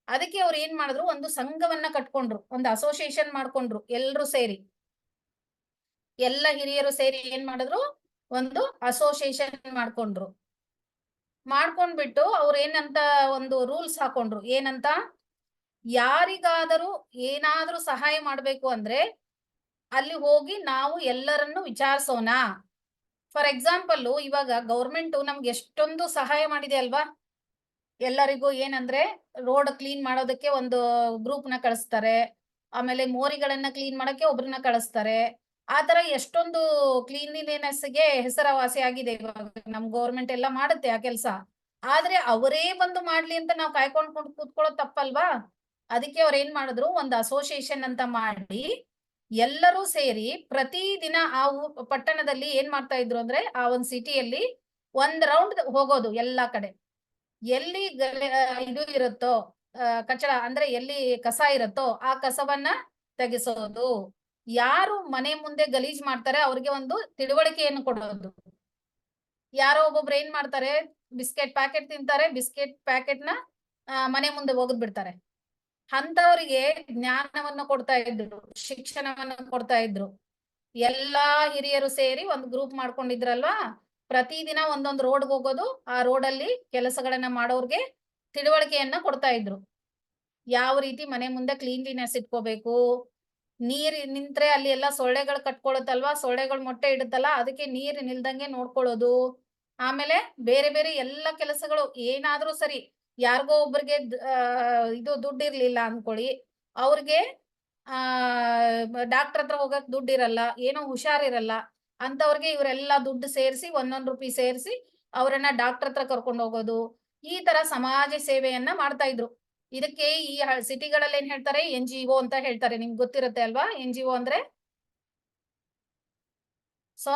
ಅದಕ್ಕೆ ಅವ್ರು ಏನ್ ಮಾಡಿದ್ರು, ಒಂದು ಸಂಘವನ್ನ ಕಟ್ಕೊಂಡ್ರು, ಒಂದು ಅಸೋಸಿಯೇಷನ್ ಮಾಡ್ಕೊಂಡ್ರು. ಎಲ್ರು ಸೇರಿ, ಎಲ್ಲ ಹಿರಿಯರು ಸೇರಿ ಏನ್ ಮಾಡಿದ್ರು, ಒಂದು ಅಸೋಸಿಯೇಷನ್ ಮಾಡ್ಕೊಂಡ್ರು. ಮಾಡ್ಕೊಂಡ್ಬಿಟ್ಟು ಅವ್ರು ಏನಂತ ಒಂದು ರೂಲ್ಸ್ ಹಾಕೊಂಡ್ರು. ಏನಂತ? ಯಾರಿಗಾದರೂ ಏನಾದ್ರೂ ಸಹಾಯ ಮಾಡ್ಬೇಕು ಅಂದ್ರೆ ಅಲ್ಲಿ ಹೋಗಿ ನಾವು ಎಲ್ಲರನ್ನು ವಿಚಾರಿಸೋಣ. ಫಾರ್ ಎಕ್ಸಾಂಪಲ್, ಇವಾಗ ಗೌರ್ಮೆಂಟ್ ನಮ್ಗೆ ಎಷ್ಟೊಂದು ಸಹಾಯ ಮಾಡಿದೆ ಅಲ್ವಾ. ಎಲ್ಲರಿಗೂ ಏನಂದ್ರೆ ರೋಡ್ ಕ್ಲೀನ್ ಮಾಡೋದಕ್ಕೆ ಒಂದು ಗ್ರೂಪ್ ನ ಕಳಿಸ್ತಾರೆ. ಆಮೇಲೆ ಮೋರಿಗಳನ್ನ ಕ್ಲೀನ್ ಮಾಡಕ್ಕೆ ಒಬ್ರನ್ನ ಕಳಿಸ್ತಾರೆ. ಆ ತರ ಎಷ್ಟೊಂದು ಕ್ಲೀನ್ಲಿನೆಸ್ ಗೆ ಹೆಸರುವಾಸಿ ಆಗಿದೆ ಇವಾಗ. ನಮ್ ಗೌರ್ಮೆಂಟ್ ಎಲ್ಲ ಮಾಡುತ್ತೆ ಆ ಕೆಲಸ. ಆದ್ರೆ ಅವರೇ ಬಂದು ಮಾಡ್ಲಿ ಅಂತ ನಾವು ಕಾಯ್ಕೊಂಡು ಕೂತ್ಕೊಳ್ಳೋದು ತಪ್ಪಲ್ವಾ. ಅದಕ್ಕೆ ಅವ್ರು ಏನ್ ಮಾಡಿದ್ರು, ಒಂದು ಅಸೋಸಿಯೇಷನ್ ಅಂತ ಮಾಡಿ ಎಲ್ಲರೂ ಸೇರಿ ಪ್ರತಿದಿನ ಆ ಪಟ್ಟಣದಲ್ಲಿ ಏನ್ ಮಾಡ್ತಾ ಇದ್ರು ಅಂದ್ರೆ ಆ ಒಂದು ಸಿಟಿಯಲ್ಲಿ ಒಂದ್ ರೌಂಡ್ ಹೋಗೋದು ಎಲ್ಲಾ ಕಡೆ. ಎಲ್ಲಿ ಇದು ಇರುತ್ತೋ ಕಚಡ ಅಂದ್ರೆ ಎಲ್ಲಿ ಕಸ ಇರುತ್ತೋ ಆ ಕಸವನ್ನ ತೆಗೆಸೋದು. ಯಾರು ಮನೆ ಮುಂದೆ ಗಲೀಜ್ ಮಾಡ್ತಾರೆ ಅವ್ರಿಗೆ ಒಂದು ತಿಳುವಳಿಕೆಯನ್ನು ಕೊಡೋದು. ಯಾರೋ ಒಬ್ಬೊಬ್ರು ಏನ್ ಮಾಡ್ತಾರೆ, ಬಿಸ್ಕೆಟ್ ಪ್ಯಾಕೆಟ್ ತಿಂತಾರೆ, ಬಿಸ್ಕೆಟ್ ಪ್ಯಾಕೆಟ್ ನ ಮನೆ ಮುಂದೆ ಒಗದ್ ಬಿಡ್ತಾರೆ. ಅಂತವರಿಗೆ ಜ್ಞಾನವನ್ನ ಕೊಡ್ತಾ ಇದ್ರು, ಶಿಕ್ಷಣವನ್ನ ಕೊಡ್ತಾ ಇದ್ರು. ಎಲ್ಲಾ ಹಿರಿಯರು ಸೇರಿ ಒಂದು ಗ್ರೂಪ್ ಮಾಡ್ಕೊಂಡಿದ್ರಲ್ವಾ. ಪ್ರತಿದಿನ ಒಂದೊಂದು ರೋಡ್ಗೆ ಹೋಗೋದು, ಆ ರೋಡಲ್ಲಿ ಕೆಲಸಗಳನ್ನ ಮಾಡೋರ್ಗೆ ತಿಳುವಳಿಕೆಯನ್ನ ಕೊಡ್ತಾ ಇದ್ರು. ಯಾವ ರೀತಿ ಮನೆ ಮುಂದೆ ಕ್ಲೀನ್ಲಿನೆಸ್ ಇಟ್ಕೋಬೇಕು, ನೀರ್ ನಿಂತ್ರೆ ಅಲ್ಲಿ ಎಲ್ಲಾ ಸೊಳ್ಳೆಗಳು ಕಟ್ಕೊಳುತ್ತಲ್ವಾ, ಸೊಳ್ಳೆಗಳು ಮೊಟ್ಟೆ ಇಡುತ್ತಲ್ಲ, ಅದಕ್ಕೆ ನೀರ್ ನಿಲ್ದಂಗೆ ನೋಡ್ಕೊಳ್ಳೋದು. ಆಮೇಲೆ ಬೇರೆ ಬೇರೆ ಎಲ್ಲ ಕೆಲಸಗಳು ಏನಾದ್ರೂ ಸರಿ, ಯಾರಿಗೋ ಒಬ್ರಿಗೆ ಇದು ದುಡ್ಡು ಇರ್ಲಿಲ್ಲ ಅನ್ಕೊಳ್ಳಿ, ಅವ್ರಿಗೆ ಡಾಕ್ಟರ್ ಹತ್ರ ಹೋಗಕ್ ದುಡ್ಡು ಇರಲ್ಲ, ಏನೋ ಹುಷಾರಿರಲ್ಲ, ಅಂತವ್ರಿಗೆ ಇವರೆಲ್ಲಾ ದುಡ್ಡು ಸೇರಿಸಿ ಒಂದೊಂದು ರೂಪಾಯಿ ಸೇರಿಸಿ ಅವರನ್ನ ಡಾಕ್ಟರ್ ಹತ್ರ ಕರ್ಕೊಂಡು ಹೋಗೋದು. ಈ ತರ ಸಮಾಜ ಸೇವೆಯನ್ನ ಮಾಡ್ತಾ ಇದ್ರು. ಇದಕ್ಕೆ ಈ ಸಿಟಿಗಳಲ್ಲಿ ಏನ್ ಹೇಳ್ತಾರೆ, NGO ಅಂತ ಹೇಳ್ತಾರೆ. ನಿಮ್ಗೆ ಗೊತ್ತಿರುತ್ತೆ ಅಲ್ವಾ NGO ಅಂದ್ರೆ. ಸೊ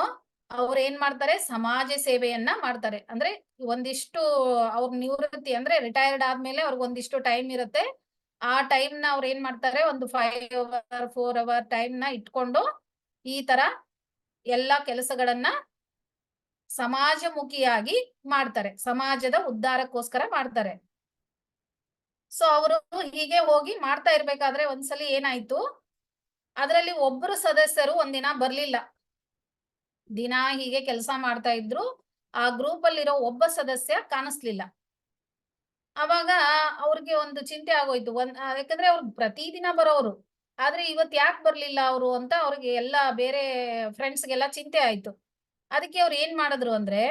ಅವ್ರು ಏನ್ ಮಾಡ್ತಾರೆ, ಸಮಾಜ ಸೇವೆಯನ್ನ ಮಾಡ್ತಾರೆ. ಅಂದ್ರೆ ಒಂದಿಷ್ಟು ಅವ್ರ ನಿವೃತ್ತಿ ಅಂದ್ರೆ ರಿಟೈರ್ಡ್ ಆದ್ಮೇಲೆ ಅವ್ರಿಗೆ ಒಂದಿಷ್ಟು ಟೈಮ್ ಇರುತ್ತೆ. ಆ ಟೈಮ್ ನ ಅವ್ರು ಏನ್ ಮಾಡ್ತಾರೆ, ಒಂದು 5 ಅವರ್ 4 ಅವರ್ ಟೈಮ್ ನ ಇಟ್ಕೊಂಡು ಈ ತರ ಎಲ್ಲಾ ಕೆಲಸಗಳನ್ನ ಸಮಾಜಮುಖಿಯಾಗಿ ಮಾಡ್ತಾರೆ, ಸಮಾಜದ ಉದ್ಧಾರಕ್ಕೋಸ್ಕರ ಮಾಡ್ತಾರೆ. ಸೊ ಅವರು ಹೀಗೆ ಹೋಗಿ ಮಾಡ್ತಾ ಇರ್ಬೇಕಾದ್ರೆ ಒಂದ್ಸಲಿ ಏನಾಯ್ತು, ಅದರಲ್ಲಿ ಒಬ್ರು ಸದಸ್ಯರು ಒಂದಿನ ಬರ್ಲಿಲ್ಲ. ದಿನ ಹೀಗೆ ಕೆಲಸ ಮಾಡ್ತಾ ಇದ್ರು, ಆ ಗ್ರೂಪ್ ಅಲ್ಲಿರೋ ಒಬ್ಬ ಸದಸ್ಯ ಕಾಣಿಸ್ಲಿಲ್ಲ. ಅವಾಗ ಅವ್ರಿಗೆ ಒಂದು ಚಿಂತೆ ಆಗೋಯ್ತು. ಯಾಕಂದ್ರೆ ಅವ್ರು ಪ್ರತಿದಿನ ಬರೋರು, ಆದ್ರೆ ಇವತ್ ಯಾಕೆ ಬರ್ಲಿಲ್ಲ ಅವರು ಅಂತ ಅವ್ರಿಗೆ ಎಲ್ಲ ಬೇರೆ ಫ್ರೆಂಡ್ಸ್ಗೆಲ್ಲ ಚಿಂತೆ ಆಯ್ತು. ಅದಕ್ಕೆ ಅವ್ರು ಏನ್ ಮಾಡಿದ್ರು ಅಂದ್ರೆ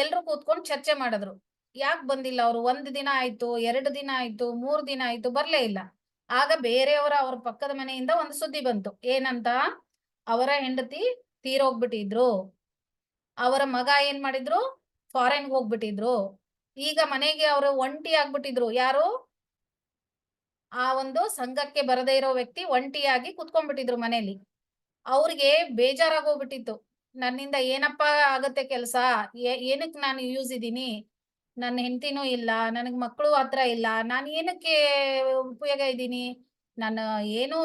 ಎಲ್ರೂ ಕೂತ್ಕೊಂಡು ಚರ್ಚೆ ಮಾಡಿದ್ರು. ಯಾಕ್ ಬಂದಿಲ್ಲ ಅವ್ರು? 1 ದಿನ ಆಯ್ತು, 2 ದಿನ ಆಯ್ತು, 3 ದಿನ ಆಯ್ತು ಬರ್ಲೇ ಇಲ್ಲ. ಆಗ ಬೇರೆಯವರ ಅವ್ರ ಪಕ್ಕದ ಮನೆಯಿಂದ ಒಂದು ಸುದ್ದಿ ಬಂತು. ಏನಂತ? ಅವರ ಹೆಂಡತಿ ತೀರೋಗ್ಬಿಟ್ಟಿದ್ರು. ಅವರ ಮಗ ಏನ್ ಮಾಡಿದ್ರು? ಫಾರಿನ್‌ಗೆ ಹೋಗ್ಬಿಟ್ಟಿದ್ರು. ಈಗ ಮನೆಗೆ ಅವರು ಒಂಟಿ ಆಗ್ಬಿಟ್ಟಿದ್ರು. ಯಾರು? ಆ ಒಂದು ಸಂಘಕ್ಕೆ ಬರದೇ ಇರೋ ವ್ಯಕ್ತಿ ಒಂಟಿಯಾಗಿ ಕುತ್ಕೊಂಡ್ಬಿಟ್ಟಿದ್ರು ಮನೇಲಿ. ಅವ್ರಿಗೆ ಬೇಜಾರಾಗೋಗ್ಬಿಟ್ಟಿತ್ತು. ನನ್ನಿಂದ ಏನಪ್ಪಾ ಆಗತ್ತೆ ಕೆಲ್ಸ? ಏನಕ್ ನಾನು ಯೂಸ್ ಇದೀನಿ? ನನ್ನ ಹೆಂಡ್ತಿನೂ ಇಲ್ಲ, ನನಗ್ ಮಕ್ಳು ಹತ್ರ ಇಲ್ಲ, ನಾನ್ ಏನಕ್ಕೆ ಉಪಯೋಗ ಇದೀನಿ? ನಾನು ಏನೂ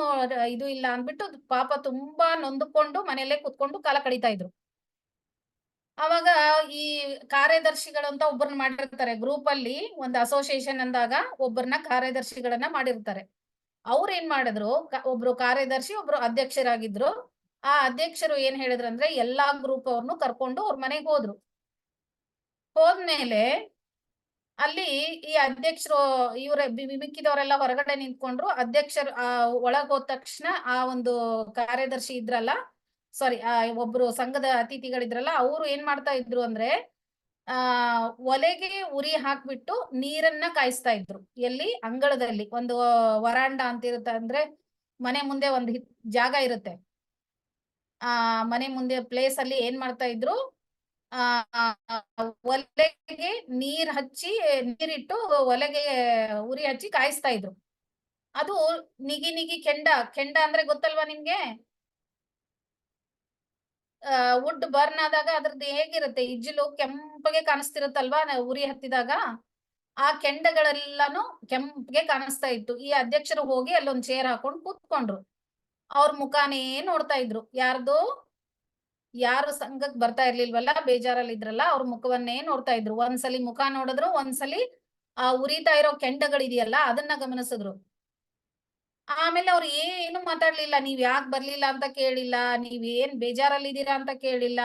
ಇದು ಇಲ್ಲ ಅಂದ್ಬಿಟ್ಟು ಪಾಪ ತುಂಬಾ ನೊಂದುಕೊಂಡು ಮನೆಯಲ್ಲೇ ಕುತ್ಕೊಂಡು ಕಾಲ ಕಳೀತಾ ಇದ್ರು. ಅವಾಗ ಈ ಕಾರ್ಯದರ್ಶಿಗಳು ಅಂತ ಒಬ್ಬರನ್ನ ಮಾಡಿರ್ತಾರೆ. ಗ್ರೂಪಲ್ಲಿ ಒಂದು ಅಸೋಸಿಯೇಷನ್ ಅಂದಾಗ ಒಬ್ಬರನ್ನ ಕಾರ್ಯದರ್ಶಿಗಳನ್ನ ಮಾಡಿರ್ತಾರೆ. ಅವ್ರೇನ್ ಮಾಡಿದ್ರು, ಒಬ್ರು ಕಾರ್ಯದರ್ಶಿ, ಒಬ್ರು ಅಧ್ಯಕ್ಷರಾಗಿದ್ರು. ಆ ಅಧ್ಯಕ್ಷರು ಏನ್ ಹೇಳಿದ್ರಂದ್ರೆ, ಎಲ್ಲಾ ಗ್ರೂಪ್ ಅವ್ರನ್ನು ಕರ್ಕೊಂಡು ಅವ್ರ ಮನೆಗ್ ಹೋದ್ರು. ಹೋದ್ಮೇಲೆ ಅಲ್ಲಿ ಈ ಅಧ್ಯಕ್ಷರು ಇವ್ರ ಮಿಕ್ಕಿದವರೆಲ್ಲ ಹೊರಗಡೆ ನಿಂತ್ಕೊಂಡ್ರು. ಅಧ್ಯಕ್ಷರು ಒಳಗ್ ಹೋದ ತಕ್ಷಣ ಆ ಒಂದು ಕಾರ್ಯದರ್ಶಿ ಇದ್ರಲ್ಲ, ಸಾರಿ ಒಬ್ರು ಸಂಘದ ಅತಿಥಿಗಳಿದ್ರಲ್ಲ, ಅವ್ರು ಏನ್ ಮಾಡ್ತಾ ಇದ್ರು ಅಂದ್ರೆ ಆ ಒಲೆಗೆ ಉರಿ ಹಾಕ್ಬಿಟ್ಟು ನೀರನ್ನ ಕಾಯಿಸ್ತಾ ಇದ್ರು. ಎಲ್ಲಿ? ಅಂಗಳದಲ್ಲಿ. ಒಂದು ವರಾಂಡ ಅಂತ ಇರುತ್ತೆ, ಅಂದ್ರೆ ಮನೆ ಮುಂದೆ ಒಂದು ಜಾಗ ಇರುತ್ತೆ. ಆ ಮನೆ ಮುಂದೆ ಪ್ಲೇಸ್ ಅಲ್ಲಿ ಏನ್ ಮಾಡ್ತಾ ಇದ್ರು, ಆ ಒಲೆಗೆ ನೀರಿಟ್ಟು ಒಲೆಗೆ ಉರಿ ಹಚ್ಚಿ ಕಾಯಿಸ್ತಾ ಇದ್ರು. ಅದು ನಿಗಿ ನಿಗಿ ಕೆಂಡ ಅಂದ್ರೆ ಗೊತ್ತಲ್ವಾ ನಿಮ್ಗೆ? ವುಡ್ ಬರ್ನ್ ಆದಾಗ ಅದ್ರದ್ದು ಹೇಗಿರುತ್ತೆ, ಇಜ್ಜಿಲು ಕೆಂಪಗೆ ಕಾಣಿಸ್ತಿರುತ್ತಲ್ವಾ ಉರಿ ಹತ್ತಿದಾಗ? ಆ ಕೆಂಡಗಳೆಲ್ಲಾನು ಕೆಂಪಗೆ ಕಾಣಿಸ್ತಾ ಇತ್ತು. ಈ ಅಧ್ಯಕ್ಷರು ಹೋಗಿ ಅಲ್ಲೊಂದ್ ಚೇರ್ ಹಾಕೊಂಡು ಕೂತ್ಕೊಂಡ್ರು. ಅವ್ರ ಮುಖಾನೇ ನೋಡ್ತಾ ಇದ್ರು. ಯಾರ್ದು? ಯಾರು ಸಂಘಕ್ ಬರ್ತಾ ಇರ್ಲಿಲ್ವಲ್ಲ, ಬೇಜಾರಲ್ಲಿ ಇದ್ರಲ್ಲ, ಅವ್ರ ಮುಖವನ್ನೇ ನೋಡ್ತಾ ಇದ್ರು. ಒಂದ್ಸಲಿ ಮುಖ ನೋಡಿದ್ರು, ಒಂದ್ಸಲಿ ಆ ಉರಿತಾ ಇರೋ ಕೆಂಡಗಳಿದೆಯಲ್ಲ ಅದನ್ನ ಗಮನಿಸಿದ್ರು. ಆಮೇಲೆ ಅವ್ರು ಏನು ಮಾತಾಡ್ಲಿಲ್ಲ. ನೀವ್ ಯಾಕ್ ಬರ್ಲಿಲ್ಲ ಅಂತ ಕೇಳಿಲ್ಲ, ನೀವ್ ಏನ್ ಬೇಜಾರಲ್ಲಿದ್ದೀರಾ ಅಂತ ಕೇಳಿಲ್ಲ.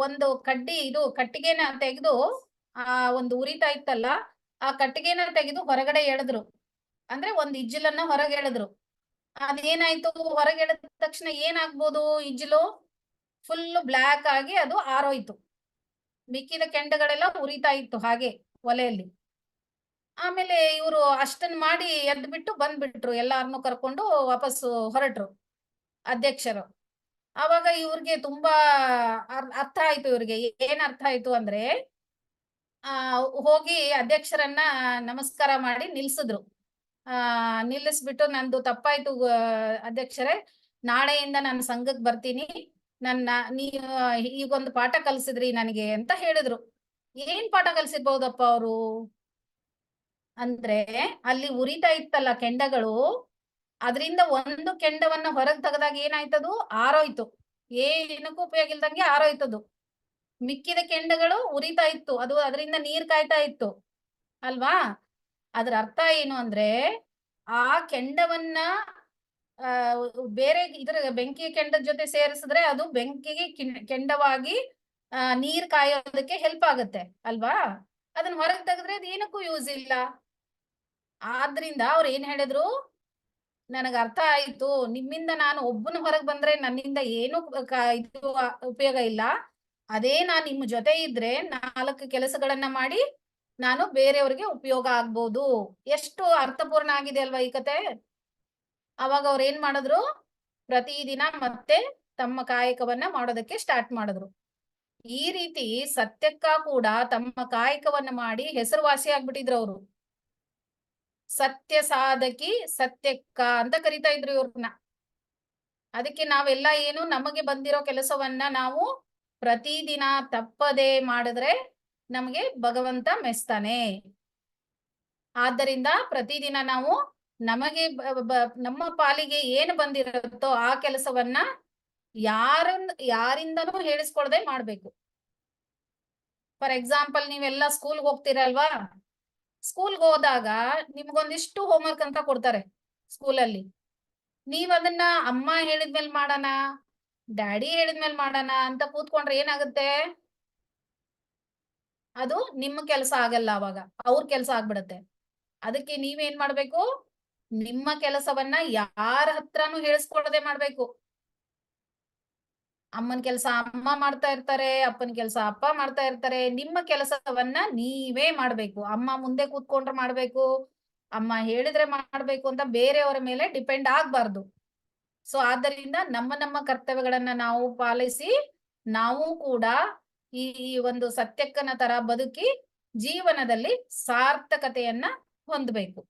ಒಂದು ಕಟ್ಟಿಗೆನ ತೆಗೆದು, ಆ ಒಂದು ಉರಿತಾ ಇತ್ತಲ್ಲ, ಆ ಕಟ್ಟಿಗೆನ ತೆಗೆದು ಹೊರಗಡೆ ಎಳೆದ್ರು. ಅಂದ್ರೆ ಒಂದ್ ಇಜ್ಜಿಲನ್ನ ಹೊರಗೆ ಎಳೆದ್ರು. ಅದೇನಾಯ್ತು? ಹೊರಗೆ ಎಳೆದ ತಕ್ಷಣ ಏನಾಗ್ಬೋದು? ಇಜ್ಜಿಲು ಫುಲ್ ಬ್ಲಾಕ್ ಆಗಿ ಅದು ಆರೋಯ್ತು. ಮಿಕ್ಕಿದ ಕೆಂಡಗಳೆಲ್ಲ ಉರಿತಾ ಇತ್ತು ಹಾಗೆ ಒಲೆಯಲ್ಲಿ. ಆಮೇಲೆ ಇವ್ರು ಅಷ್ಟನ್ ಮಾಡಿ ಎದ್ಬಿಟ್ಟು ಬಂದ್ಬಿಟ್ರು. ಎಲ್ಲಾರ್ನು ಕರ್ಕೊಂಡು ವಾಪಸ್ಸು ಹೊರಟ್ರು ಅಧ್ಯಕ್ಷರು. ಆವಾಗ ಇವ್ರಿಗೆ ತುಂಬಾ ಅರ್ಥ ಆಯ್ತು ಇವ್ರಿಗೆ. ಏನ್ ಅರ್ಥ ಆಯ್ತು ಅಂದ್ರೆ, ಆ ಹೋಗಿ ಅಧ್ಯಕ್ಷರನ್ನ ನಮಸ್ಕಾರ ಮಾಡಿ ನಿಲ್ಸಿದ್ರು. ನಿಲ್ಲಿಸ್ಬಿಟ್ಟು, ನಂದು ತಪ್ಪಾಯ್ತು ಅಧ್ಯಕ್ಷರೇ, ನಾಳೆಯಿಂದ ನಾನು ಸಂಘಕ್ಕೆ ಬರ್ತೀನಿ. ನೀವು ಈಗೊಂದು ಪಾಠ ಕಲಿಸಿದ್ರಿ ನನಗೆ ಅಂತ ಹೇಳಿದ್ರು. ಏನ್ ಪಾಠ ಕಲಿಸಿರ್ಬಹುದಪ್ಪ ಅವರು ಅಂದ್ರೆ, ಅಲ್ಲಿ ಉರಿತಾ ಇತ್ತಲ್ಲ ಕೆಂಡಗಳು, ಅದರಿಂದ ಒಂದು ಕೆಂಡವನ್ನ ಹೊರಗ್ ತೆಗೆದಾಗ ಏನಾಯ್ತದು? ಆರೋಯ್ತು. ಏನಕ್ಕೂ ಉಪಯೋಗ ಇಲ್ದಂಗೆ ಆರೋಯ್ತದು. ಮಿಕ್ಕಿದ ಕೆಂಡಗಳು ಉರಿತಾ ಇತ್ತು. ಅದು ಅದರಿಂದ ನೀರ್ ಕಾಯ್ತಾ ಇತ್ತು ಅಲ್ವಾ? ಅದ್ರ ಅರ್ಥ ಏನು ಅಂದ್ರೆ, ಆ ಕೆಂಡವನ್ನ ಬೇರೆ ಇದ್ರ ಬೆಂಕಿ ಕೆಂಡದ ಜೊತೆ ಸೇರಿಸಿದ್ರೆ ಅದು ಬೆಂಕಿಗೆ ಕೆಂಡವಾಗಿ ನೀರ್ ಕಾಯೋದಕ್ಕೆ ಹೆಲ್ಪ್ ಆಗುತ್ತೆ ಅಲ್ವಾ? ಅದನ್ನ ಹೊರಗೆ ತೆಗೆದ್ರೆ ಅದು ಏನಕ್ಕೂ ಯೂಸ್ ಇಲ್ಲ. ಆದ್ರಿಂದ ಅವ್ರು ಏನ್ ಹೇಳಿದ್ರು, ನನಗ ಅರ್ಥ ಆಯ್ತು. ನಿಮ್ಮಿಂದ ನಾನು ಒಬ್ಬನ ಹೊರಗೆ ಬಂದ್ರೆ ನನ್ನಿಂದ ಏನು ಇದು ಉಪಯೋಗ ಇಲ್ಲ. ಅದೇ ನಾನ್ ನಿಮ್ ಜೊತೆ ಇದ್ರೆ 4 ಕೆಲಸಗಳನ್ನ ಮಾಡಿ ನಾನು ಬೇರೆಯವ್ರಿಗೆ ಉಪಯೋಗ ಆಗ್ಬೋದು. ಎಷ್ಟು ಅರ್ಥಪೂರ್ಣ ಆಗಿದೆ ಅಲ್ವಾ ಈ ಕತೆ? ಅವಾಗ ಅವ್ರು ಏನ್ ಮಾಡಿದ್ರು, ಪ್ರತಿದಿನ ಮತ್ತೆ ತಮ್ಮ ಕಾಯಕವನ್ನ ಮಾಡೋದಕ್ಕೆ ಸ್ಟಾರ್ಟ್ ಮಾಡಿದ್ರು. ಈ ರೀತಿ ಸತ್ಯಕ್ಕ ಕೂಡ ತಮ್ಮ ಕಾಯಕವನ್ನ ಮಾಡಿ ಹೆಸರುವಾಸಿ ಆಗ್ಬಿಟ್ಟಿದ್ರು ಅವರು. ಸತ್ಯ ಸಾಧಕಿ ಸತ್ಯಕ್ಕ ಅಂತ ಕರಿತಾ ಇದ್ರು ಇವ್ರನ್ನ. ಅದಕ್ಕೆ ನಾವೆಲ್ಲ ಏನು, ನಮಗೆ ಬಂದಿರೋ ಕೆಲಸವನ್ನ ನಾವು ಪ್ರತಿದಿನ ತಪ್ಪದೆ ಮಾಡಿದ್ರೆ ನಮಗೆ ಭಗವಂತ ಮೆಚ್ತಾನೆ. ಆದ್ದರಿಂದ ಪ್ರತಿದಿನ ನಾವು ನಮಗೆ ನಮ್ಮ ಪಾಲಿಗೆ ಏನು ಬಂದಿರುತ್ತೋ ಆ ಕೆಲಸವನ್ನ ಯಾರಿಂದನೂ ಹೇಳಿಸ್ಕೊಳ್ದೆ ಮಾಡ್ಬೇಕು. ಫಾರ್ ಎಕ್ಸಾಂಪಲ್, ನೀವೆಲ್ಲ ಸ್ಕೂಲ್ಗೆ ಹೋಗ್ತೀರಲ್ವಾ? ಸ್ಕೂಲ್ಗೆ ಹೋದಾಗ ನಿಮ್ಗೊಂದಿಷ್ಟು ಹೋಮ್ವರ್ಕ್ ಅಂತ ಕೊಡ್ತಾರೆ ಸ್ಕೂಲಲ್ಲಿ. ನೀವ್ ಅದನ್ನ ಅಮ್ಮ ಹೇಳಿದ್ಮೇಲೆ ಮಾಡೋಣ, ಡ್ಯಾಡಿ ಹೇಳಿದ್ಮೇಲೆ ಮಾಡೋಣ ಅಂತ ಕೂತ್ಕೊಂಡ್ರೆ ಏನಾಗುತ್ತೆ? ಅದು ನಿಮ್ಮ ಕೆಲಸ ಆಗಲ್ಲ, ಅವಾಗ ಅವ್ರ ಕೆಲಸ ಆಗ್ಬಿಡತ್ತೆ. ಅದಕ್ಕೆ ನೀವೇನ್ ಮಾಡ್ಬೇಕು? ನಿಮ್ಮ ಕೆಲಸವನ್ನ ಯಾರ ಹತ್ರನೂ ಹೇಳಿಸ್ಕೊಡದೆ ಮಾಡ್ಬೇಕು. ಅಮ್ಮನ ಕೆಲಸ ಅಮ್ಮ ಮಾಡ್ತಾ ಇರ್ತಾರೆ, ಅಪ್ಪನ ಕೆಲಸ ಅಪ್ಪ ಮಾಡ್ತಾ ಇರ್ತಾರೆ. ನಿಮ್ಮ ಕೆಲಸವನ್ನ ನೀವೇ ಮಾಡ್ಬೇಕು. ಅಮ್ಮ ಮುಂದೆ ಕೂತ್ಕೊಂಡ್ರೆ ಮಾಡ್ಬೇಕು, ಅಮ್ಮ ಹೇಳಿದ್ರೆ ಮಾಡ್ಬೇಕು ಅಂತ ಬೇರೆಯವರ ಮೇಲೆ ಡಿಪೆಂಡ್ ಆಗ್ಬಾರ್ದು. ಸೊ ಆದ್ದರಿಂದ ನಮ್ಮ ಕರ್ತವ್ಯಗಳನ್ನ ನಾವು ಪಾಲಿಸಿ ನಾವು ಕೂಡ ಈ ಒಂದು ಸತ್ಯಕ್ಕನ ತರ ಬದುಕಿ ಜೀವನದಲ್ಲಿ ಸಾರ್ಥಕತೆಯನ್ನ ಹೊಂದಬೇಕು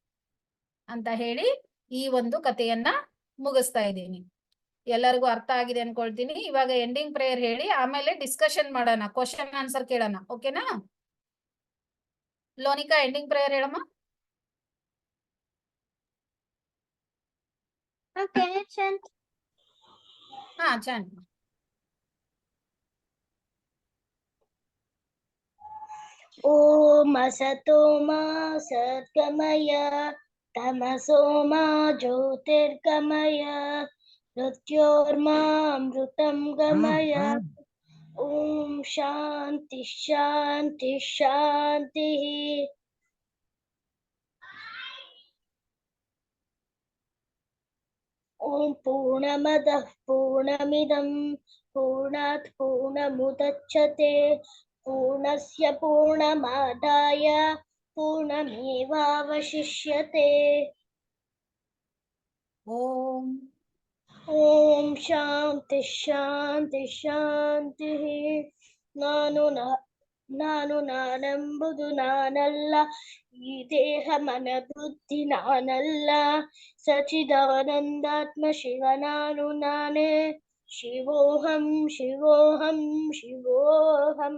ಅಂತ ಹೇಳಿ ಈ ಒಂದು ಕಥೆಯನ್ನ ಮುಗಿಸ್ತಾ ಇದ್ದೀನಿ. ಎಲ್ಲರಿಗೂ ಅರ್ಥ ಆಗಿದೆ ಅನ್ಕೊಳ್ತೀನಿ. ಇವಾಗ ಎಂಡಿಂಗ್ ಪ್ರೇಯರ್ ಹೇಳಿ ಆಮೇಲೆ ಡಿಸ್ಕಷನ್ ಮಾಡೋಣ, ಕ್ವಶನ್ ಆನ್ಸರ್ ಕೇಳೋಣ. ಓಕೆನಾ? ಲೋನಿಕಾ ಎಂಡಿಂಗ್ ಪ್ರೇಯರ್ ಹೇಳಮ್ಮ. ಹಾ ಚಾಂಟ್. ಓಂ ಅಸತೋ ಮಾ ಸದ್ಗಮಯ ತಮಸೋ ಮಾ ಜ್ಯೋತಿರ್ಗಮಯ ಮೃತ್ಯೋರ್ಮಾಮೃತಂ ಗಮಯ. ಓಂ ಶಾಂತಿ ಶಾಂತಿ ಶಾಂತಿ. ಓಂ ಪೂರ್ಣಮದಃ ಪೂರ್ಣಮಿದಂ ಪೂರ್ಣಾತ್ ಪೂರ್ಣಮುದಚ್ಯತೆ ಪೂರ್ಣಸ್ಯ ಪೂರ್ಣಮಾದಾಯ ಪೂರ್ಣಮೇವಾವಶಿಷ್ಯತೆ. ಓಂ ಓಂ ಶಾಂತಿ ಶಾಂತಿ ಶಾಂತಿ. ನಾನು ನಾನೆಂಬುದು ನಾನಲ್ಲ, ಈ ದೇಹ ಮನ ಬುದ್ಧಿ ನಾನಲ್ಲ, ಸಚಿದಾನಂದಾತ್ಮ ಶಿವ ನಾನು ನಾನೇ. ಶಿವೋಹಂ ಶಿವೋಹಂ ಶಿವೋಹಂ.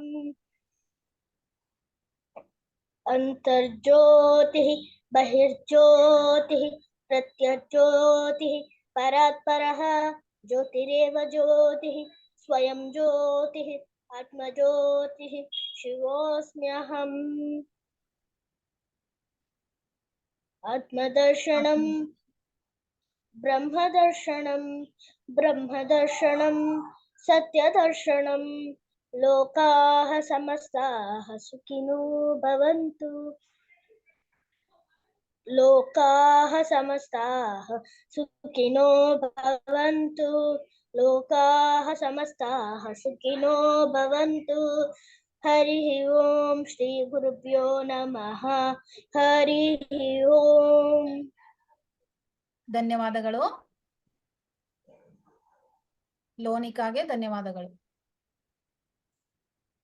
ಅಂತರ್ಜ್ಯೋತಿ ಬಹಿರ್ಜ್ಯೋತಿ ಪ್ರತ್ಯಜ್ಯೋತಿ ಪರಾತ್ಪರಃ ಜ್ಯೋತಿರೇವ ಜ್ಯೋತಿ ಸ್ವಯಂ ಜ್ಯೋತಿ ಆತ್ಮಜ್ಯೋತಿ ಶಿವೋಸ್ಮ್ಯಹಂ. ಆತ್ಮದರ್ಶನಂ ಬ್ರಹ್ಮದರ್ಶನಂ ಬ್ರಹ್ಮದರ್ಶನಂ ಸತ್ಯದರ್ಶನಂ. ಲೋಕಾಃ ಸಮಸ್ತಾಃ ಸುಖಿನೋ ಭವಂತು. ಲೋಕಾಃ ಸಮಸ್ತಾಃ ಸುಖಿನೋ ಭವಂತು. ಲೋಕಾಃ ಸಮಸ್ತಾಃ ಸುಖಿನೋ ಭವಂತು. ಹರಿ ಓಂ ಶ್ರೀ ಗುರುಭ್ಯೋ ನಮಃ. ಹರಿ ಓಂ. ಧನ್ಯವಾದಗಳು. ಲೋನಿಕಾಗೆ ಧನ್ಯವಾದಗಳು.